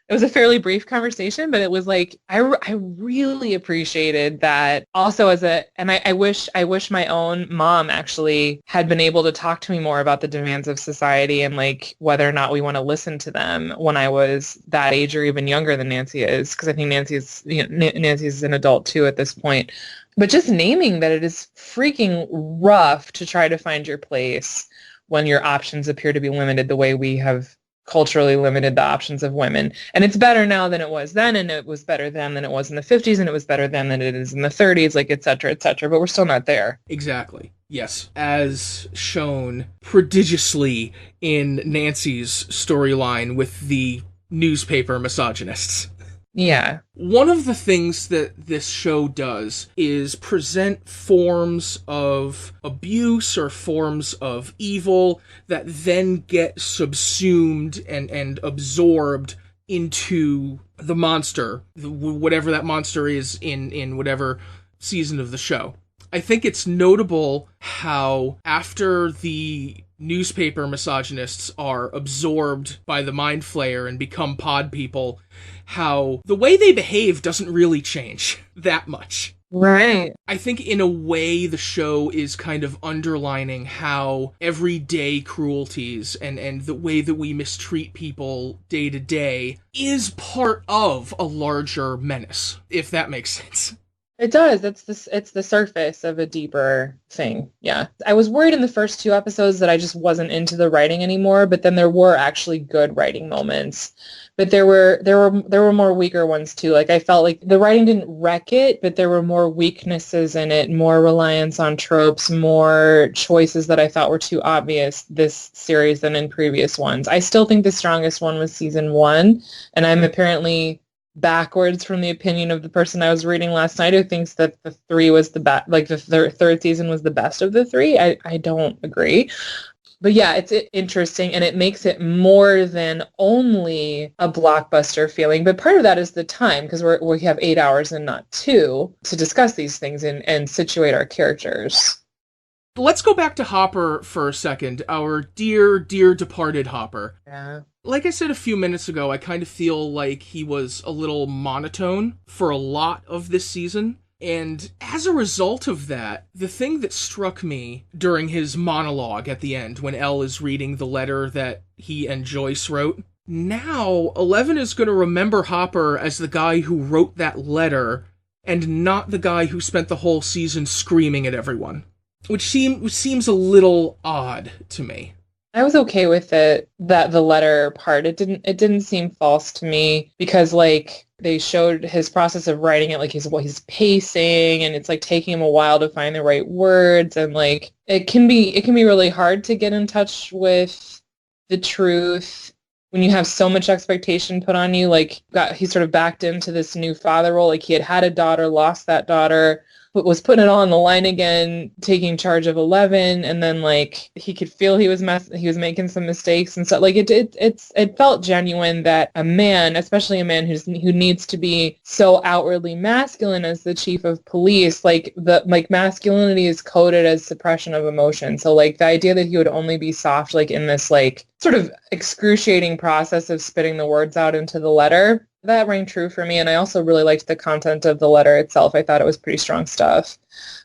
It was a fairly brief conversation, but it was like I really appreciated that. Also, I wish my own mom actually had been able to talk to me more about the demands of society and like whether or not we want to listen to them when I was that age or even younger than Nancy is, because I think Nancy's an adult too at this point. But just naming that it is freaking rough to try to find your place when your options appear to be limited the way we have culturally limited the options of women. And it's better now than it was then, and it was better then than it was in the 50s, and it was better then than it is in the 30s, like et cetera, but we're still not there. Exactly. Yes. As shown prodigiously in Nancy's storyline with the newspaper misogynists. Yeah. One of the things that this show does is present forms of abuse or forms of evil that then get subsumed and absorbed into the monster, whatever that monster is in whatever season of the show. I think it's notable how after the newspaper misogynists are absorbed by the Mind Flayer and become pod people, how the way they behave doesn't really change that much. Right. I think in a way the show is kind of underlining how everyday cruelties and the way that we mistreat people day to day is part of a larger menace, if that makes sense. It does. It's the surface of a deeper thing. Yeah. I was worried in the first 2 episodes that I just wasn't into the writing anymore, but then there were actually good writing moments. But there were more weaker ones too. Like I felt like the writing didn't wreck it, but there were more weaknesses in it, more reliance on tropes, more choices that I thought were too obvious this series than in previous ones. I still think the strongest one was season 1, and I'm apparently backwards from the opinion of the person I was reading last night who thinks that the 3 was the best, like the third season was the best of the 3. I don't agree. But yeah, it's interesting, and it makes it more than only a blockbuster feeling. But part of that is the time, because we have 8 hours and not 2 to discuss these things and situate our characters. Let's go back to Hopper for a second, our dear, dear departed Hopper. Yeah. Like I said a few minutes ago, I kind of feel like he was a little monotone for a lot of this season. And as a result of that, the thing that struck me during his monologue at the end, when Elle is reading the letter that he and Joyce wrote, now Eleven is going to remember Hopper as the guy who wrote that letter and not the guy who spent the whole season screaming at everyone. Which seems a little odd to me. I was okay with it, that the letter part. It didn't seem false to me because like they showed his process of writing it, like he's pacing, and it's like taking him a while to find the right words, and like it can be really hard to get in touch with the truth when you have so much expectation put on you. Like he sort of backed into this new father role, like he had a daughter, lost that daughter, but was putting it all on the line again, taking charge of 11, and then like he could feel he was making some mistakes and stuff. Like it felt genuine that a man, especially a man who needs to be so outwardly masculine as the chief of police, like masculinity is coded as suppression of emotion. So like the idea that he would only be soft like in this like sort of excruciating process of spitting the words out into the letter, that rang true for me. And I also really liked the content of the letter itself. I thought it was pretty strong stuff.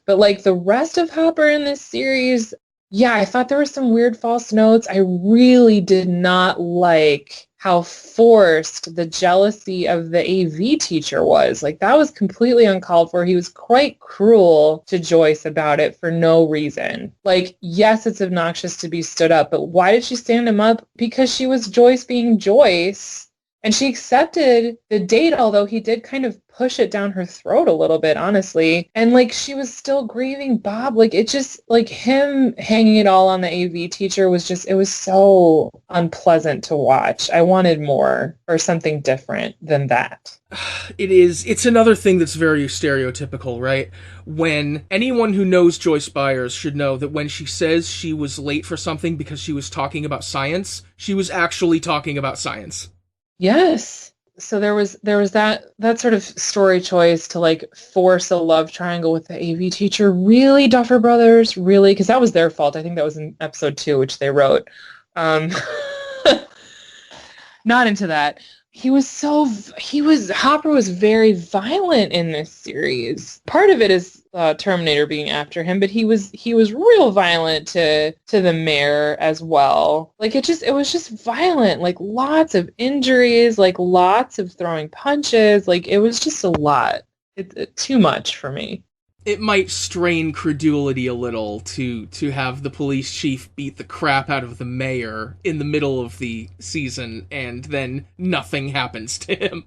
But like the rest of Hopper in this series, yeah, I thought there were some weird false notes. I really did not like how forced the jealousy of the AV teacher was. Like that was completely uncalled for. He was quite cruel to Joyce about it for no reason. Like, yes, it's obnoxious to be stood up, but why did she stand him up? Because she was Joyce being Joyce. And she accepted the date, although he did kind of push it down her throat a little bit, honestly. And like she was still grieving Bob. Like it just like him hanging it all on the AV teacher was just, it was so unpleasant to watch. I wanted more or something different than that. It's another thing that's very stereotypical, right? When anyone who knows Joyce Byers should know that when she says she was late for something because she was talking about science, she was actually talking about science. Yes. So there was that sort of story choice to like force a love triangle with the AV teacher. Really, Duffer Brothers? Really? Because that was their fault. I think that was in episode 2, which they wrote. Not into that. Hopper was very violent in this series. Part of it is Terminator being after him, but he was real violent to the mayor as well. Like it was just violent, like lots of injuries, like lots of throwing punches. Like it was just a lot. It too much for me. It might strain credulity a little to have the police chief beat the crap out of the mayor in the middle of the season and then nothing happens to him.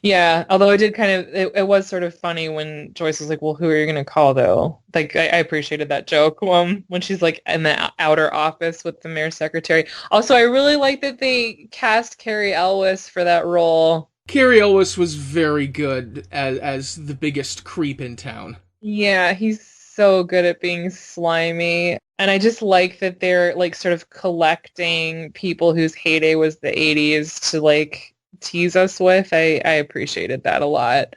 Yeah, although it did kind of, it was sort of funny when Joyce was like, well, who are you going to call though? Like, I appreciated that joke when she's like in the outer office with the mayor's secretary. Also, I really like that they cast Carrie Elwes for that role. Carrie Elwes was very good as the biggest creep in town. Yeah, he's so good at being slimy. And I just like that they're like sort of collecting people whose heyday was the 80s to like tease us with. I appreciated that a lot.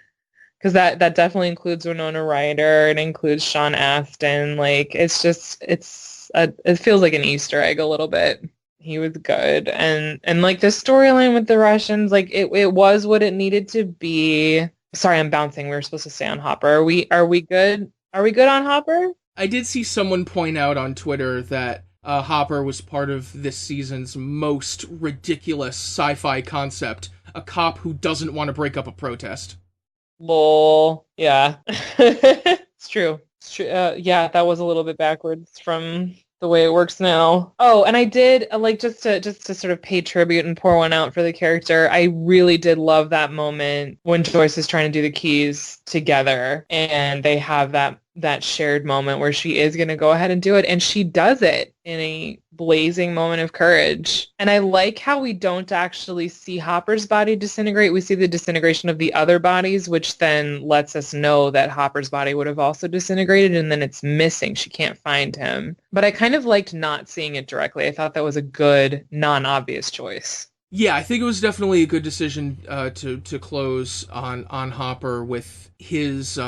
Because that definitely includes Winona Ryder. It includes Sean Astin. Like, it's just, it feels like an Easter egg a little bit. He was good. And like the storyline with the Russians, like it was what it needed to be. Sorry, I'm bouncing. We were supposed to stay on Hopper. Are we good? Are we good on Hopper? I did see someone point out on Twitter that Hopper was part of this season's most ridiculous sci-fi concept, a cop who doesn't want to break up a protest. Lol. Yeah. It's true. It's true. Yeah, that was a little bit backwards from the way it works now. Oh, and I did like just to sort of pay tribute and pour one out for the character. I really did love that moment when Joyce is trying to do the keys together and they have that shared moment where she is going to go ahead and do it, and she does it in a blazing moment of courage. And I like how we don't actually see Hopper's body disintegrate. We see the disintegration of the other bodies, which then lets us know that Hopper's body would have also disintegrated, and then it's missing. She can't find him. But I kind of liked not seeing it directly. I thought that was a good, non-obvious choice. Yeah, I think it was definitely a good decision to close on Hopper with his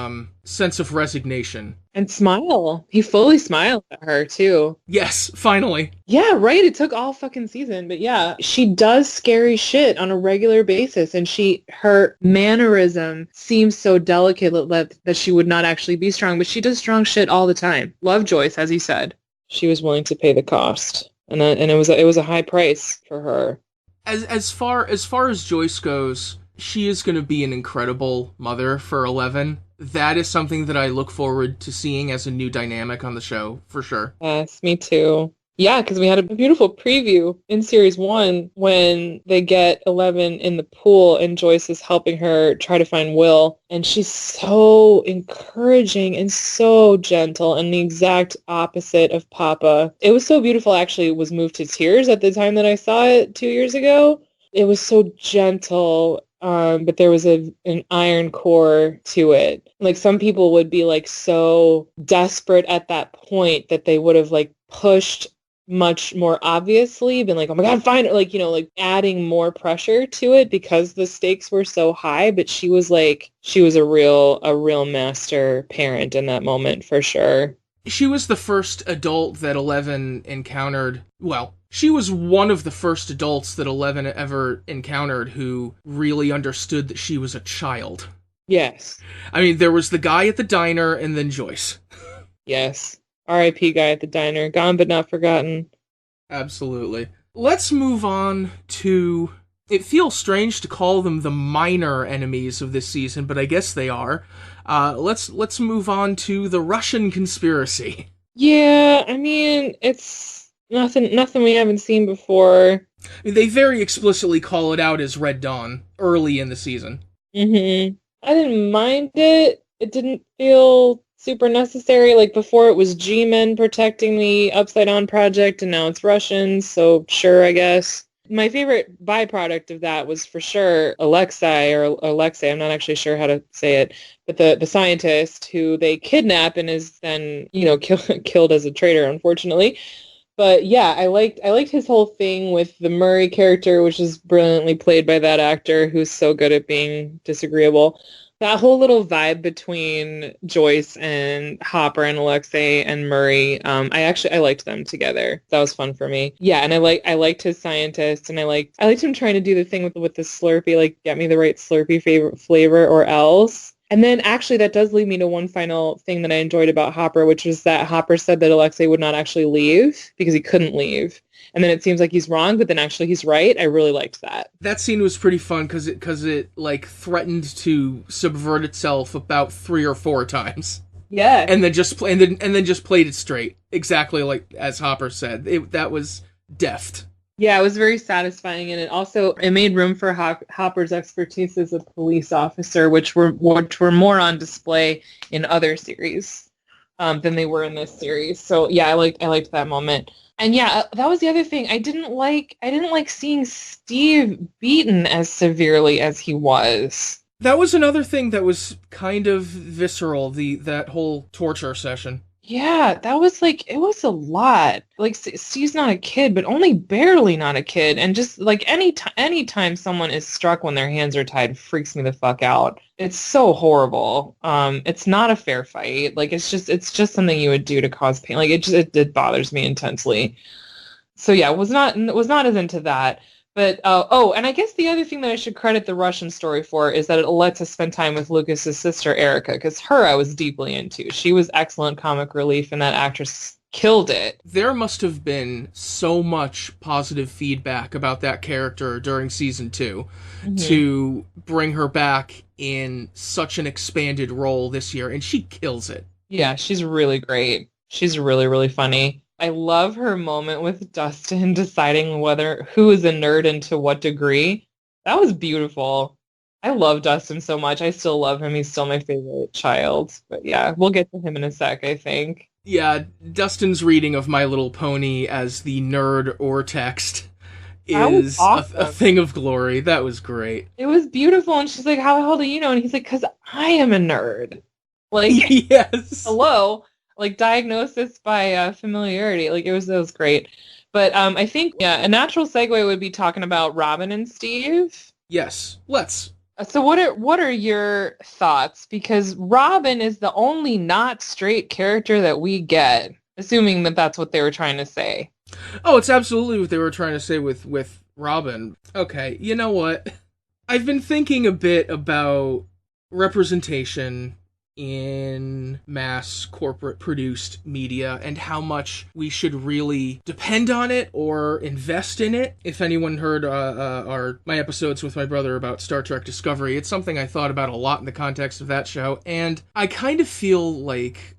sense of resignation. And smile. He fully smiled at her, too. Yes, finally. Yeah, right. It took all fucking season. But yeah, she does scary shit on a regular basis. And her mannerism seems so delicate that she would not actually be strong. But she does strong shit all the time. Love Joyce, as he said. She was willing to pay the cost. And it was a high price for her. As far as Joyce goes, she is going to be an incredible mother for 11. That is something that I look forward to seeing as a new dynamic on the show, for sure. Yes, me too. Yeah, because we had a beautiful preview in Series 1 when they get 11 in the pool and Joyce is helping her try to find Will. And she's so encouraging and so gentle and the exact opposite of Papa. It was so beautiful, actually. It was moved to tears at the time that I saw it 2 years ago. It was so gentle, but there was an iron core to it. Like some people would be like so desperate at that point that they would have like pushed much more obviously, been like, oh my God, find it, like, like adding more pressure to it because the stakes were so high. But she was a real master parent in that moment, for sure. She was the first adult that 11 encountered. Well, she was one of the first adults that 11 ever encountered who really understood that she was a child. Yes. I mean, there was the guy at the diner and then Joyce. Yes. R.I.P. guy at the diner. Gone but not forgotten. Absolutely. Let's move on to... It feels strange to call them the minor enemies of this season, but I guess they are. Let's move on to the Russian conspiracy. Yeah, I mean, it's Nothing we haven't seen before. They very explicitly call it out as Red Dawn early in the season. I didn't mind it. It didn't feel super necessary. Like before it was G-Men protecting the Upside Down Project, and now it's Russians, so sure, I guess. My favorite byproduct of that was for sure Alexei, I'm not actually sure how to say it, but the scientist who they kidnap and is then, killed as a traitor, unfortunately. But yeah, I liked his whole thing with the Murray character, which is brilliantly played by that actor who's so good at being disagreeable. That whole little vibe between Joyce and Hopper and Alexei and Murray, I liked them together. That was fun for me. Yeah, and I liked his scientist, and I liked him trying to do the thing with the Slurpee, like get me the right Slurpee flavor or else. And then actually that does lead me to one final thing that I enjoyed about Hopper, which was that Hopper said that Alexei would not actually leave because he couldn't leave. And then it seems like he's wrong, but then actually he's right. I really liked that. That scene was pretty fun because it like threatened to subvert itself about 3 or 4 times. Yeah. And then just played it straight, exactly like as Hopper said. That was deft. Yeah, it was very satisfying, and it made room for Hopper's expertise as a police officer, which were more on display in other series than they were in this series. So yeah, I liked that moment. And yeah, that was the other thing. I didn't like seeing Steve beaten as severely as he was. That was another thing that was kind of visceral, that whole torture session. Yeah, that was it was a lot. Like, Steve's not a kid, but only barely not a kid. And just like anytime someone is struck when their hands are tied freaks me the fuck out. It's so horrible. It's not a fair fight. Like, it's just something you would do to cause pain. Like, it bothers me intensely. So yeah, was not as into that. But, and I guess the other thing that I should credit the Russian story for is that it lets us spend time with Lucas's sister, Erica, because her I was deeply into. She was excellent comic relief, and that actress killed it. There must have been so much positive feedback about that character during season 2 to bring her back in such an expanded role this year, and she kills it. Yeah, she's really great. She's really, really funny. I love her moment with Dustin deciding who is a nerd and to what degree. That was beautiful. I love Dustin so much. I still love him. He's still my favorite child. But yeah, we'll get to him in a sec, I think. Yeah, Dustin's reading of My Little Pony as the nerd or text is awesome. a thing of glory. That was great. It was beautiful. And she's like, how the hell do you know? And he's like, because I am a nerd. Like, yes. Hello. Like, diagnosis by familiarity. Like, it was great. But I think, a natural segue would be talking about Robin and Steve. Yes, let's. So what are your thoughts? Because Robin is the only not straight character that we get, assuming that that's what they were trying to say. Oh, it's absolutely what they were trying to say with Robin. Okay, you know what? I've been thinking a bit about representation in mass corporate produced media and how much we should really depend on it or invest in it. If anyone heard my episodes with my brother about Star Trek Discovery, it's something I thought about a lot in the context of that show, and I kind of feel like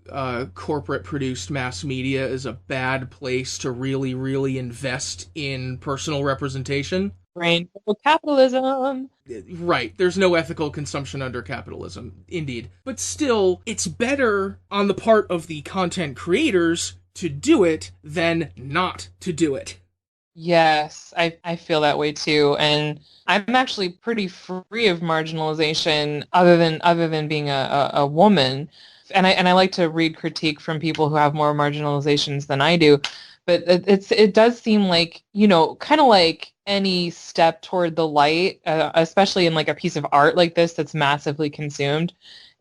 corporate produced mass media is a bad place to really, really invest in personal representation. Right. Capitalism. Right. There's no ethical consumption under capitalism. Indeed. But still, it's better on the part of the content creators to do it than not to do it. Yes, I feel that way too. And I'm actually pretty free of marginalization other than being a woman. And I like to read critique from people who have more marginalizations than I do. But it does seem like, kind of like any step toward the light, especially in like a piece of art like this that's massively consumed,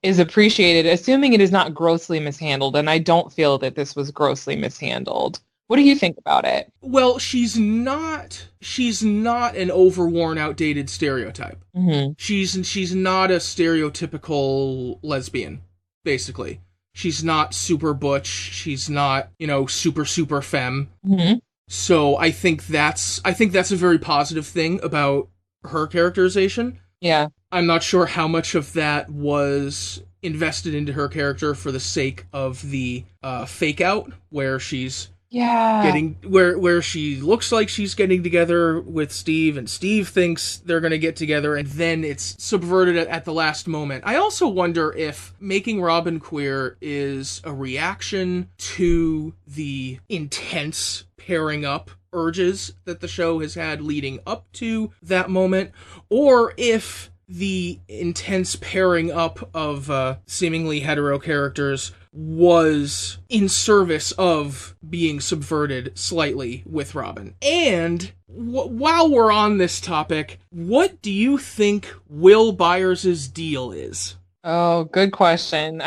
is appreciated, assuming it is not grossly mishandled. And I don't feel that this was grossly mishandled. What do you think about it? Well, she's not an overworn, outdated stereotype. Mm-hmm. She's not a stereotypical lesbian, basically. She's not super butch. She's not, super femme. Mm-hmm. So I think that's a very positive thing about her characterization. Yeah. I'm not sure how much of that was invested into her character for the sake of the fake out, where she's Yeah. where she looks like she's getting together with Steve, and Steve thinks they're going to get together, and then it's subverted at the last moment. I also wonder if making Robin queer is a reaction to the intense pairing up urges that the show has had leading up to that moment, or if the intense pairing up of seemingly hetero characters was in service of being subverted slightly with Robin. And while we're on this topic, what do you think Will Byers' deal is? Oh, good question.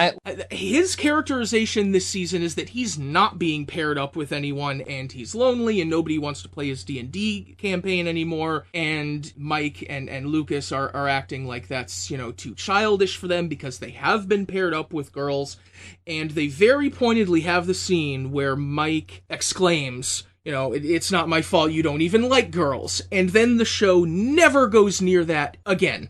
His characterization this season is that he's not being paired up with anyone, and he's lonely, and nobody wants to play his D&D campaign anymore, and Mike and Lucas are acting like that's, too childish for them because they have been paired up with girls, and they very pointedly have the scene where Mike exclaims, it's not my fault you don't even like girls, and then the show never goes near that again.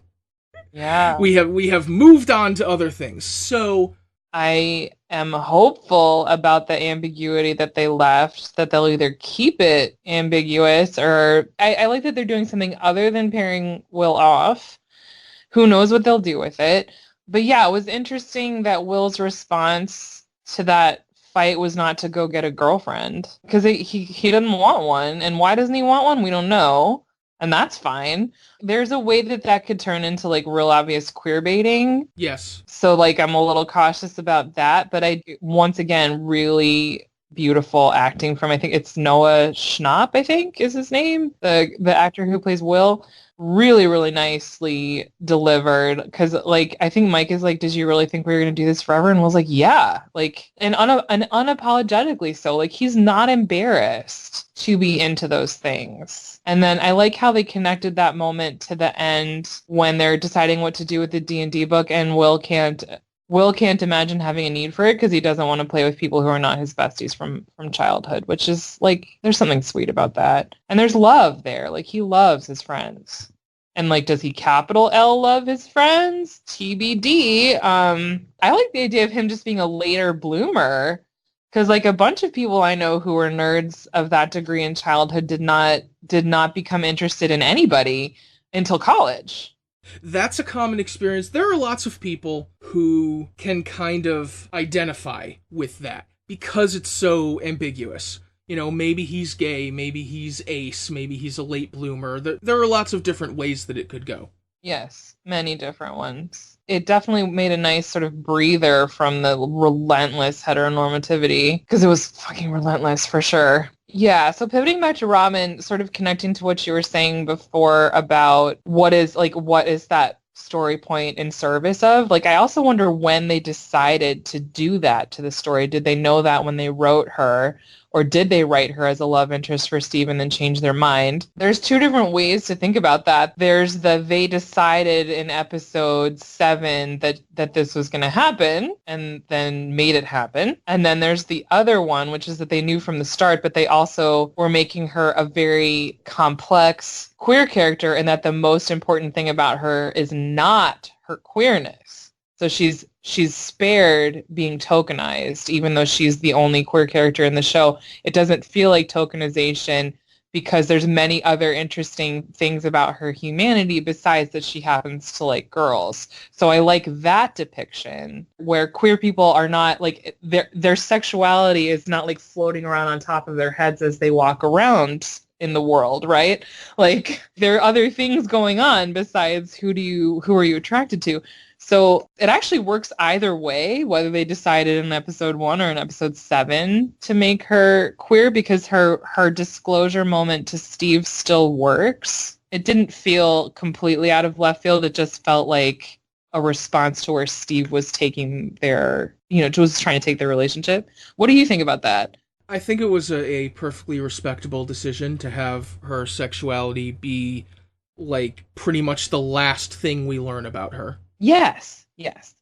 Yeah. We have moved on to other things. So I am hopeful about the ambiguity that they left, that they'll either keep it ambiguous or I like that they're doing something other than pairing Will off. Who knows what they'll do with it. But yeah, it was interesting that Will's response to that fight was not to go get a girlfriend because he doesn't want one. And why doesn't he want one? We don't know. And that's fine. There's a way that could turn into like real obvious queer baiting. Yes. So like I'm a little cautious about that, but once again, really beautiful acting from, I think it's Noah Schnapp, I think is his name, the actor who plays Will. Really, really nicely delivered. Because like I think Mike is like, did you really think we were going to do this forever? And Will's like, yeah, like and unapologetically so. Like he's not embarrassed to be into those things. And then I like how they connected that moment to the end when they're deciding what to do with the D&D book, and Will can't imagine having a need for it because he doesn't want to play with people who are not his besties from childhood, which is like, there's something sweet about that. And there's love there. Like he loves his friends. And like, does he capital L love his friends? TBD. I like the idea of him just being a later bloomer. Because like a bunch of people I know who were nerds of that degree in childhood did not become interested in anybody until college. That's a common experience. There are lots of people who can kind of identify with that because it's so ambiguous. Maybe he's gay, maybe he's ace, maybe he's a late bloomer. There are lots of different ways that it could go. Yes, many different ones. It definitely made a nice sort of breather from the relentless heteronormativity, because it was fucking relentless for sure. Yeah, so pivoting back to Robin, sort of connecting to what you were saying before about what is that story point in service of? Like, I also wonder when they decided to do that to the story. Did they know that when they wrote her? Or did they write her as a love interest for Steve and then change their mind? There's two different ways to think about that. There's they decided in episode 7 that this was going to happen and then made it happen. And then there's the other one, which is that they knew from the start, but they also were making her a very complex queer character, and that the most important thing about her is not her queerness. So she's spared being tokenized, even though she's the only queer character in the show. It doesn't feel like tokenization because there's many other interesting things about her humanity besides that she happens to like girls. So I like that depiction where queer people are not like their sexuality is not like floating around on top of their heads as they walk around in the world, right? Like there are other things going on besides who are you attracted to. So it actually works either way, whether they decided in episode 1 or in episode 7 to make her queer, because her disclosure moment to Steve still works. It didn't feel completely out of left field. It just felt like a response to where Steve was taking was trying to take their relationship. What do you think about that? I think it was a perfectly respectable decision to have her sexuality be like pretty much the last thing we learn about her. Yes.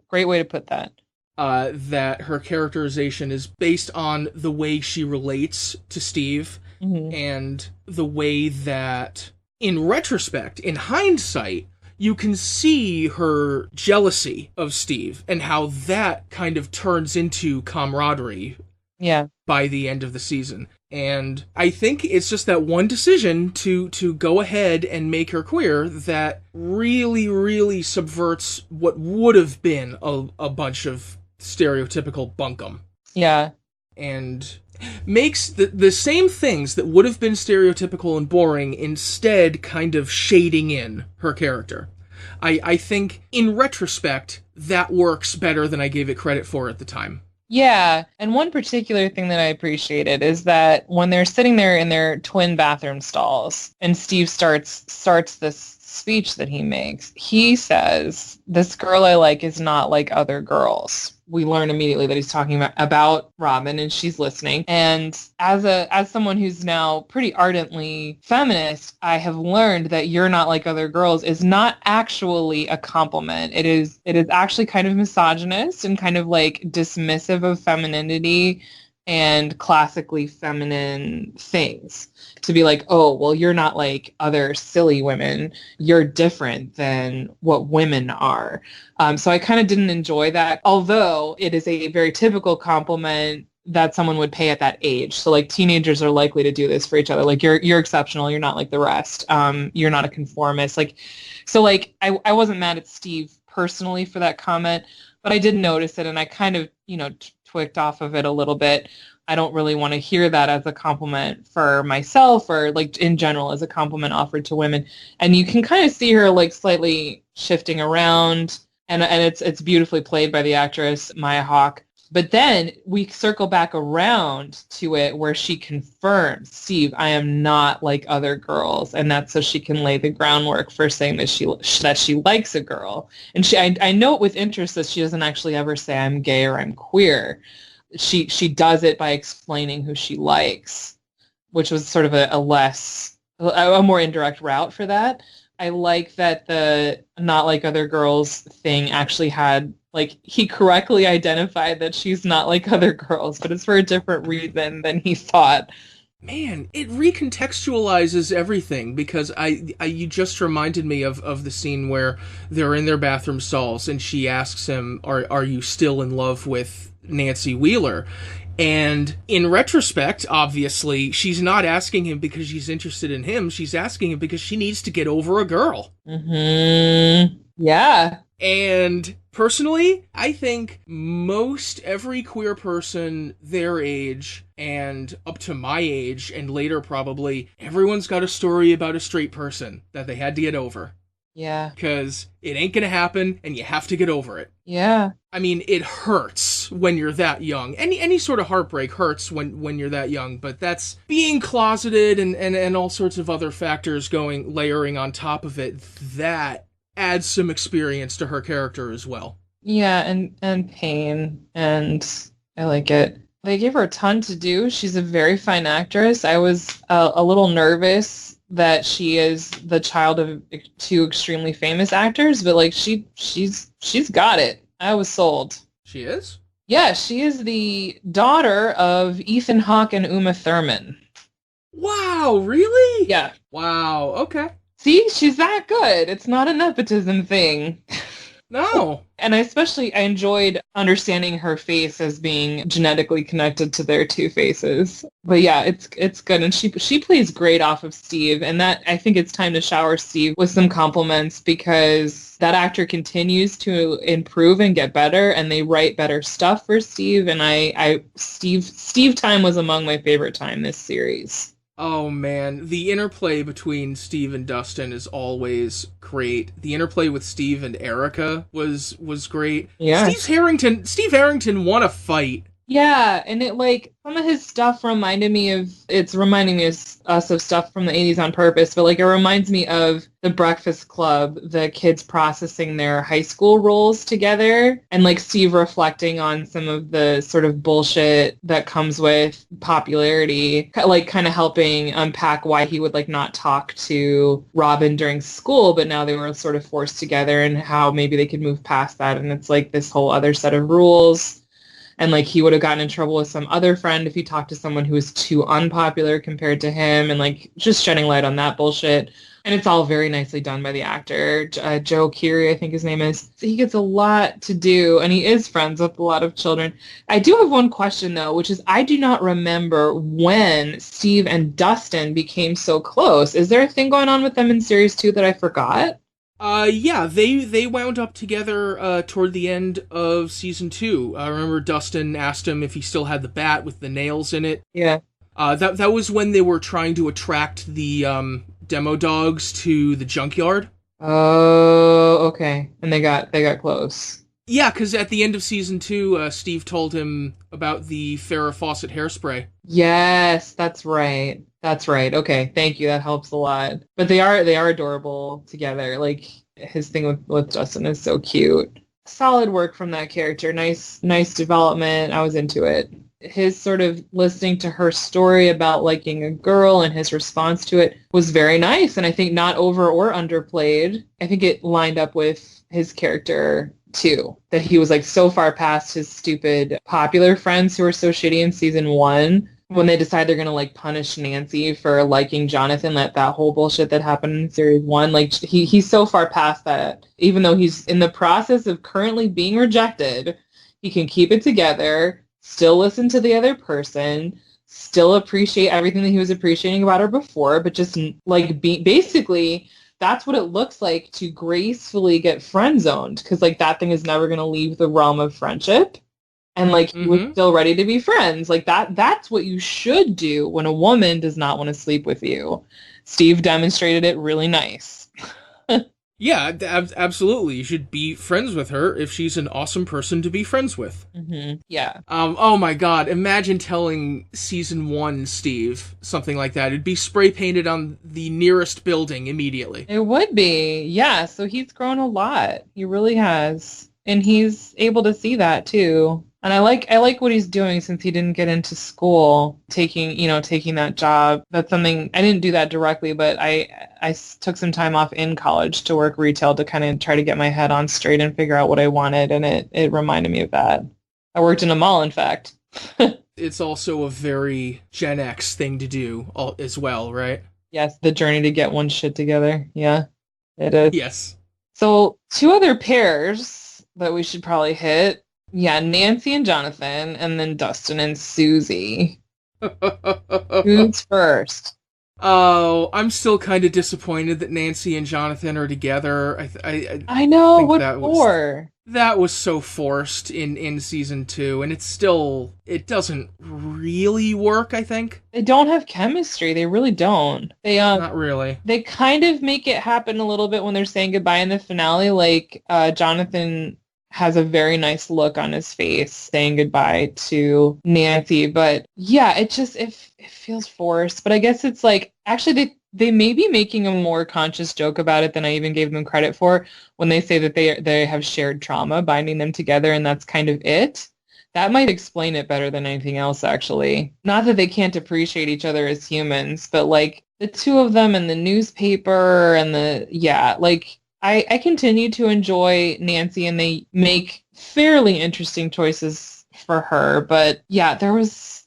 Great way to put that. That her characterization is based on the way she relates to Steve, mm-hmm. and the way that, in retrospect, in hindsight, you can see her jealousy of Steve and how that kind of turns into camaraderie. Yeah. By the end of the season. And I think it's just that one decision to go ahead and make her queer that really, really subverts what would have been a bunch of stereotypical bunkum. Yeah. And makes the same things that would have been stereotypical and boring instead kind of shading in her character. I think, in retrospect, that works better than I gave it credit for at the time. Yeah, and one particular thing that I appreciated is that when they're sitting there in their twin bathroom stalls and Steve starts this speech that he makes, he says, "This girl I like is not like other girls." We learn immediately that he's talking about Robin, and she's listening. And as someone who's now pretty ardently feminist, I have learned that "you're not like other girls" is not actually a compliment. It is actually kind of misogynist and kind of like dismissive of femininity and classically feminine things. To be like, "Oh, well, you're not like other silly women. You're different than what women are." So I kind of didn't enjoy that, although it is a very typical compliment that someone would pay at that age. So like teenagers are likely to do this for each other. Like, you're exceptional. You're not like the rest. You're not a conformist. I wasn't mad at Steve personally for that comment, but I did notice it, and I kind of, twicked off of it a little bit. I don't really want to hear that as a compliment for myself or like in general as a compliment offered to women. And you can kind of see her like slightly shifting around, and it's beautifully played by the actress Maya Hawke. But then we circle back around to it where she confirms, "Steve, I am not like other girls," and that's so she can lay the groundwork for saying that she likes a girl. And I note with interest that she doesn't actually ever say "I'm gay" or "I'm queer." She does it by explaining who she likes, which was sort of a more indirect route for that. I like that the "not like other girls" thing actually had, like, he correctly identified that she's not like other girls, but it's for a different reason than he thought. Man, it recontextualizes everything, because you just reminded me of the scene where they're in their bathroom stalls and she asks him, are you still in love with Nancy Wheeler? And in retrospect, obviously, she's not asking him because she's interested in him. She's asking him because she needs to get over a girl. Mm-hmm. Yeah. And personally, I think most every queer person their age and up to my age and later probably, everyone's got a story about a straight person that they had to get over. Yeah. Because it ain't gonna happen and you have to get over it. Yeah. I mean, it hurts when you're that young. Any sort of heartbreak hurts when you're that young, but that's being closeted and all sorts of other factors layering on top of it. That adds some experience to her character as well. Yeah, and pain, and I like it. They gave her a ton to do. She's a very fine actress. I was a little nervous that she is the child of two extremely famous actors, but like she's got it. I was sold. She is? Yeah, she is the daughter of Ethan Hawke and Uma Thurman. Wow, really? Yeah. Wow, okay. See, she's that good. It's not a nepotism thing. No. And I enjoyed understanding her face as being genetically connected to their two faces. But yeah, it's good. And she plays great off of Steve. And that, I think it's time to shower Steve with some compliments, because that actor continues to improve and get better, and they write better stuff for Steve. And Steve time was among my favorite time this series. Oh man, the interplay between Steve and Dustin is always great. The interplay with Steve and Erica was great. Yeah. Steve Harrington won a fight. Yeah, and it, like, some of his stuff reminding me of us of stuff from the 80s on purpose, but like it reminds me of The Breakfast Club, the kids processing their high school roles together, and like Steve reflecting on some of the sort of bullshit that comes with popularity, like kind of helping unpack why he would like not talk to Robin during school, but now they were sort of forced together, and how maybe they could move past that, and it's like this whole other set of rules. And like he would have gotten in trouble with some other friend if he talked to someone who was too unpopular compared to him, and like just shedding light on that bullshit. And it's all very nicely done by the actor, Joe Keery, I think his name is. He gets a lot to do, and he is friends with a lot of children. I do have one question, though, which is I do not remember when Steve and Dustin became so close. Is there a thing going on with them in series 2 that I forgot? Yeah, they wound up together toward the end of season 2. I remember Dustin asked him if he still had the bat with the nails in it. Yeah. That was when they were trying to attract the demo dogs to the junkyard. Oh, okay. And they got close. Yeah, because at the end of season 2, Steve told him about the Farrah Fawcett hairspray. Yes, that's right. That's right. Okay, thank you. That helps a lot. But they are adorable together. Like his thing with Justin is so cute. Solid work from that character. Nice development. I was into it. His sort of listening to her story about liking a girl and his response to it was very nice, and I think not over or underplayed. I think it lined up with his character too, that he was like so far past his stupid popular friends who were so shitty in season 1 when they decide they're gonna like punish Nancy for liking Jonathan, that whole bullshit that happened in series 1. Like he's so far past that, even though he's in the process of currently being rejected, he can keep it together, still listen to the other person, still appreciate everything that he was appreciating about her before, but just like basically that's what it looks like to gracefully get friend zoned, because like that thing is never going to leave the realm of friendship, and like he was still ready to be friends. Like that's what you should do when a woman does not want to sleep with you. Steve demonstrated it really nice. Yeah, absolutely. You should be friends with her if she's an awesome person to be friends with. Mm-hmm. Yeah. Oh my god, imagine telling season 1 Steve something like that. It'd be spray painted on the nearest building immediately. It would be. Yeah, so he's grown a lot. He really has. And he's able to see that too. And I like what he's doing, since he didn't get into school, taking that job. That's something I didn't do that directly, but I took some time off in college to work retail to kind of try to get my head on straight and figure out what I wanted, and it reminded me of that. I worked in a mall, in fact. It's also a very Gen X thing to do as well, right? Yes, the journey to get one shit together. Yeah, it is. Yes. So 2 other pairs that we should probably hit. Yeah, Nancy and Jonathan, and then Dustin and Susie. Who's first? Oh, I'm still kind of disappointed that Nancy and Jonathan are together. I know, what that for? That was so forced in season 2, and it doesn't really work, I think. They don't have chemistry. They really don't. Not really. They kind of make it happen a little bit when they're saying goodbye in the finale. Like, Jonathan has a very nice look on his face saying goodbye to Nancy. But yeah, it feels forced. But I guess it's like, actually they may be making a more conscious joke about it than I even gave them credit for when they say that they have shared trauma binding them together, and that's kind of it. That might explain it better than anything else, actually. Not that they can't appreciate each other as humans, but like the 2 of them and the newspaper and I continue to enjoy Nancy, and they make fairly interesting choices for her. But yeah, there was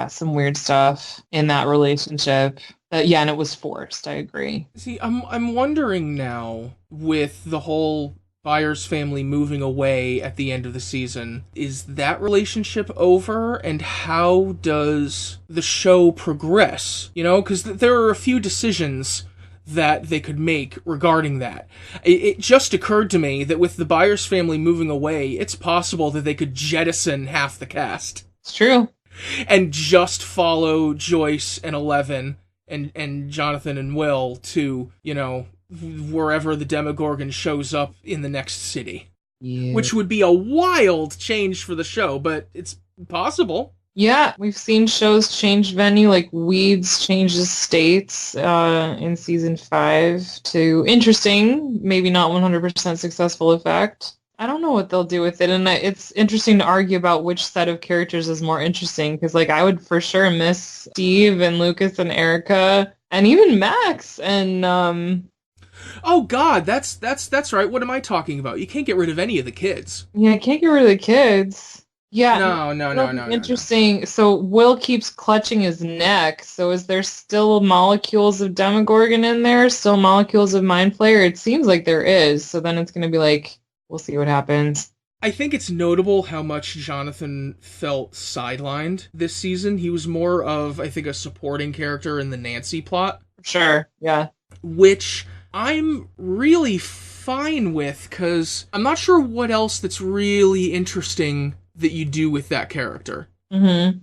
some weird stuff in that relationship. And it was forced. I agree. See, I'm wondering now, with the whole Byers family moving away at the end of the season, is that relationship over, and how does the show progress? Because there are a few decisions that they could make regarding that. It just occurred to me that with the Byers family moving away, it's possible that they could jettison half the cast. It's true. And just follow Joyce and Eleven and Jonathan and Will to, wherever the Demogorgon shows up in the next city. Yeah. Which would be a wild change for the show, but it's possible. Yeah, we've seen shows change venue, like Weeds changes states in season 5 to interesting, maybe not 100% successful effect. I don't know what they'll do with it, and it's interesting to argue about which set of characters is more interesting, because like I would for sure miss Steve and Lucas and Erica, and even Max and Oh God, that's right. What am I talking about? You can't get rid of any of the kids. Yeah, I can't get rid of the kids. Yeah. No. Interesting. So Will keeps clutching his neck. So is there still molecules of Demogorgon in there? Still molecules of Mind Flayer? It seems like there is. So then it's going to be like, we'll see what happens. I think it's notable how much Jonathan felt sidelined this season. He was more of, I think, a supporting character in the Nancy plot. Sure, yeah. Which I'm really fine with, because I'm not sure what else that's really interesting that you do with that character. Mm-hmm.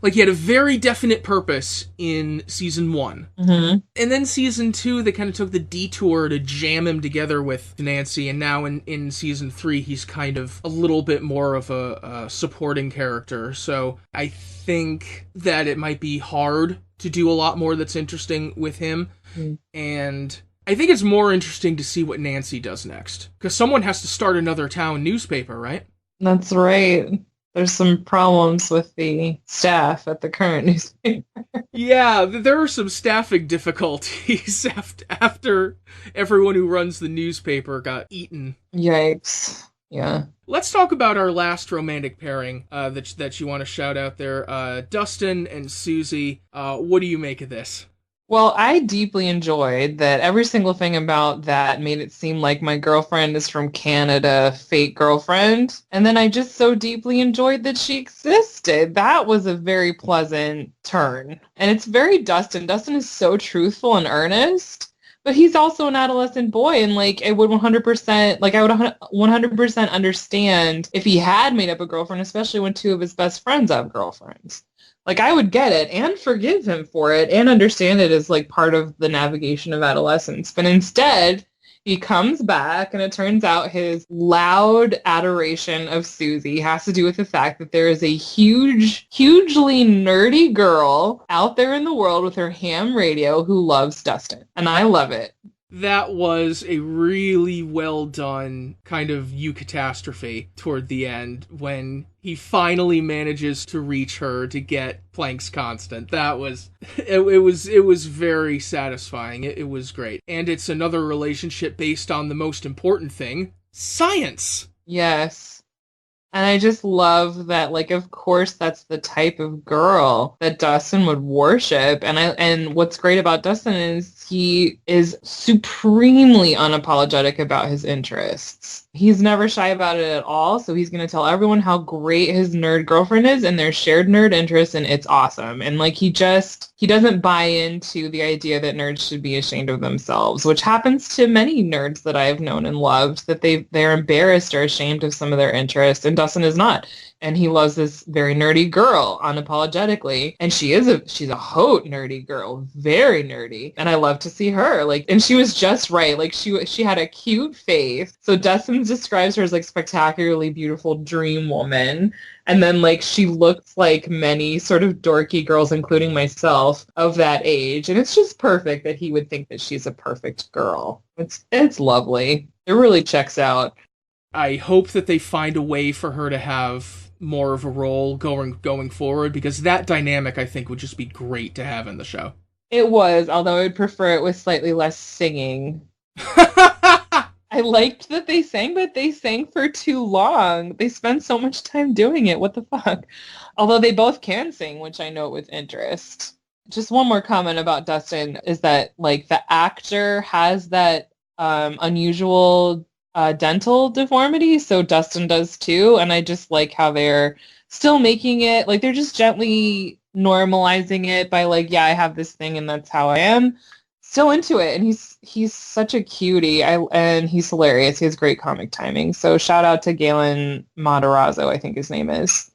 Like, he had a very definite purpose in season 1. Mm-hmm. And then season 2, they kind of took the detour to jam him together with Nancy, and now in season 3, he's kind of a little bit more of a supporting character. So I think that it might be hard to do a lot more that's interesting with him. Mm. And I think it's more interesting to see what Nancy does next. Because someone has to start another town newspaper, right? That's right. There's some problems with the staff at the current newspaper. Yeah, there are some staffing difficulties after everyone who runs the newspaper got eaten. Yikes. Yeah. Let's talk about our last romantic pairing that you want to shout out there. Dustin and Susie. What do you make of this? Well, I deeply enjoyed that every single thing about that made it seem like my girlfriend is from Canada, fake girlfriend. And then I just so deeply enjoyed that she existed. That was a very pleasant turn. And it's very Dustin. Dustin is so truthful and earnest, but he's also an adolescent boy. And like, I would 100% understand if he had made up a girlfriend, especially when two of his best friends have girlfriends. Like, I would get it and forgive him for it and understand it as, like, part of the navigation of adolescence. But instead, he comes back, and it turns out his loud adoration of Susie has to do with the fact that there is a hugely nerdy girl out there in the world with her ham radio who loves Dustin. And I love it. That was a really well done kind of eucatastrophe toward the end when he finally manages to reach her to get Planck's constant. That was it was very satisfying. It was great. And it's another relationship based on the most important thing, science. Yes. And I just love that, like, of course, that's the type of girl that Dustin would worship. And what's great about Dustin is he is supremely unapologetic about his interests. He's never shy about it at all. So he's going to tell everyone how great his nerd girlfriend is and their shared nerd interests. And it's awesome. And like, he doesn't buy into the idea that nerds should be ashamed of themselves, which happens to many nerds that I've known and loved, that they're embarrassed or ashamed of some of their interests. And Dustin is not. And he loves this very nerdy girl unapologetically. And she's a hot nerdy girl, very nerdy. And I love to see her. Like, and she was just right. Like, she had a cute face. So Dustin describes her as like spectacularly beautiful dream woman. And then like she looks like many sort of dorky girls, including myself, of that age. And it's just perfect that he would think that she's a perfect girl. It's lovely. It really checks out. I hope that they find a way for her to have more of a role going forward, because that dynamic I think would just be great to have in the show. It was, although I would prefer it with slightly less singing. I liked that they sang, but they sang for too long. They spent so much time doing it. What the fuck? Although they both can sing, which I note with interest. Just one more comment about Dustin is that like the actor has that unusual dental deformity, so Dustin does too, and I just like how they're still making it, like they're just gently normalizing it by like, yeah, I have this thing and that's how I am. Still into it, and he's such a cutie, and he's hilarious. He has great comic timing, so shout out to Galen Matarazzo, I think his name is.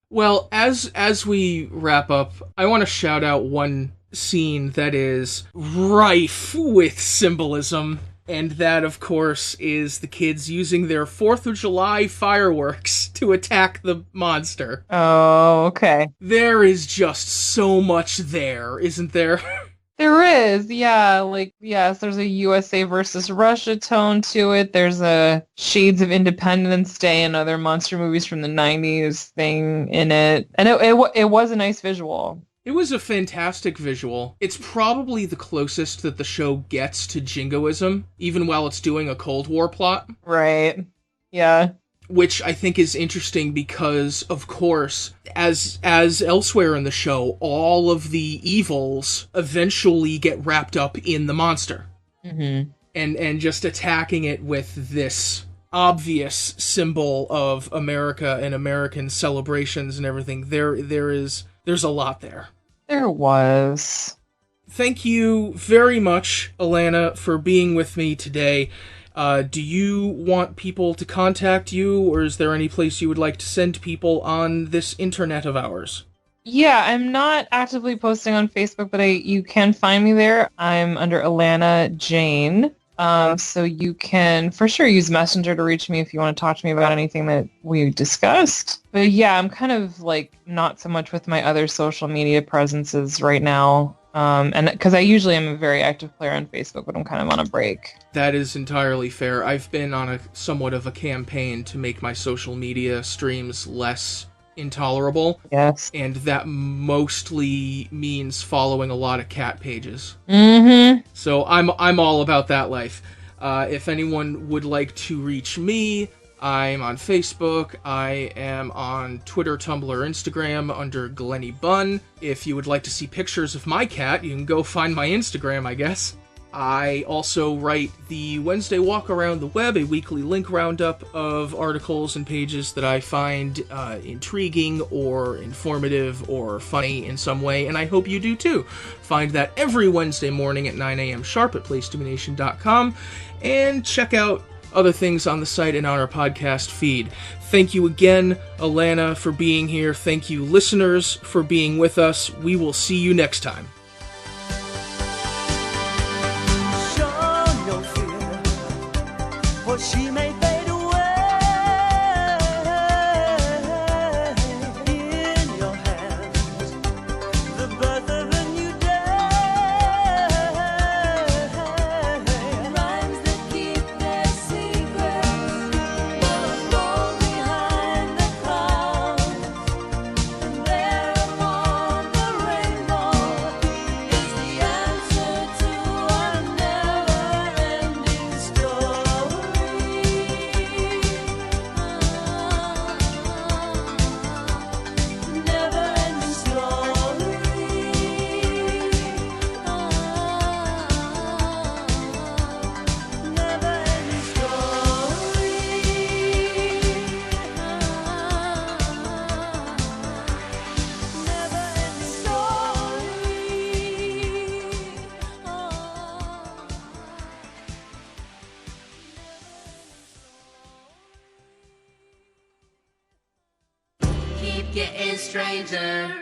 Well, as we wrap up, I want to shout out one scene that is rife with symbolism. And that, of course, is the kids using their 4th of July fireworks to attack the monster. Oh, okay. There is just so much there, isn't there? There is, yeah. Like, yes, there's a USA versus Russia tone to it. There's a Shades of Independence Day and other monster movies from the 90s thing in it. And it was a nice visual. It was a fantastic visual. It's probably the closest that the show gets to jingoism, even while it's doing a Cold War plot. Right. Yeah. which I think is interesting because, of course, as elsewhere in the show, all of the evils eventually get wrapped up in the monster. Mm-hmm. And just attacking it with this obvious symbol of America and American celebrations and everything. There's a lot there. There was. Thank you very much, Alanna, for being with me today. Do you want people to contact you, or is there any place you would like to send people on this internet of ours? Yeah, I'm not actively posting on Facebook, but you can find me there. I'm under Alanna Jane. So you can for sure use Messenger to reach me if you want to talk to me about anything that we discussed. But yeah, I'm kind of like not so much with my other social media presences right now. And because I usually am a very active player on Facebook, but I'm kind of on a break. That is entirely fair. I've been on a somewhat of a campaign to make my social media streams less intolerable. Yes. And that mostly means following a lot of cat pages. Mm-hmm. So I'm all about that life. If anyone would like to reach me, I'm on Facebook. I am on Twitter, Tumblr, Instagram under Glenny Bunn. If you would like to see pictures of my cat, you can go find my Instagram, I guess. I also write the Wednesday Walk Around the Web, a weekly link roundup of articles and pages that I find intriguing or informative or funny in some way, and I hope you do too. Find that every Wednesday morning at 9 a.m. sharp at placetobenation.com, and check out other things on the site and on our podcast feed. Thank you again, Alanna, for being here. Thank you, listeners, for being with us. We will see you next time. She may fade away in your hands, the birth of a new day. Rhymes that keep their secrets will go behind the clouds, and there upon the rainbow is the answer to a never-ending story. Keep getting stranger.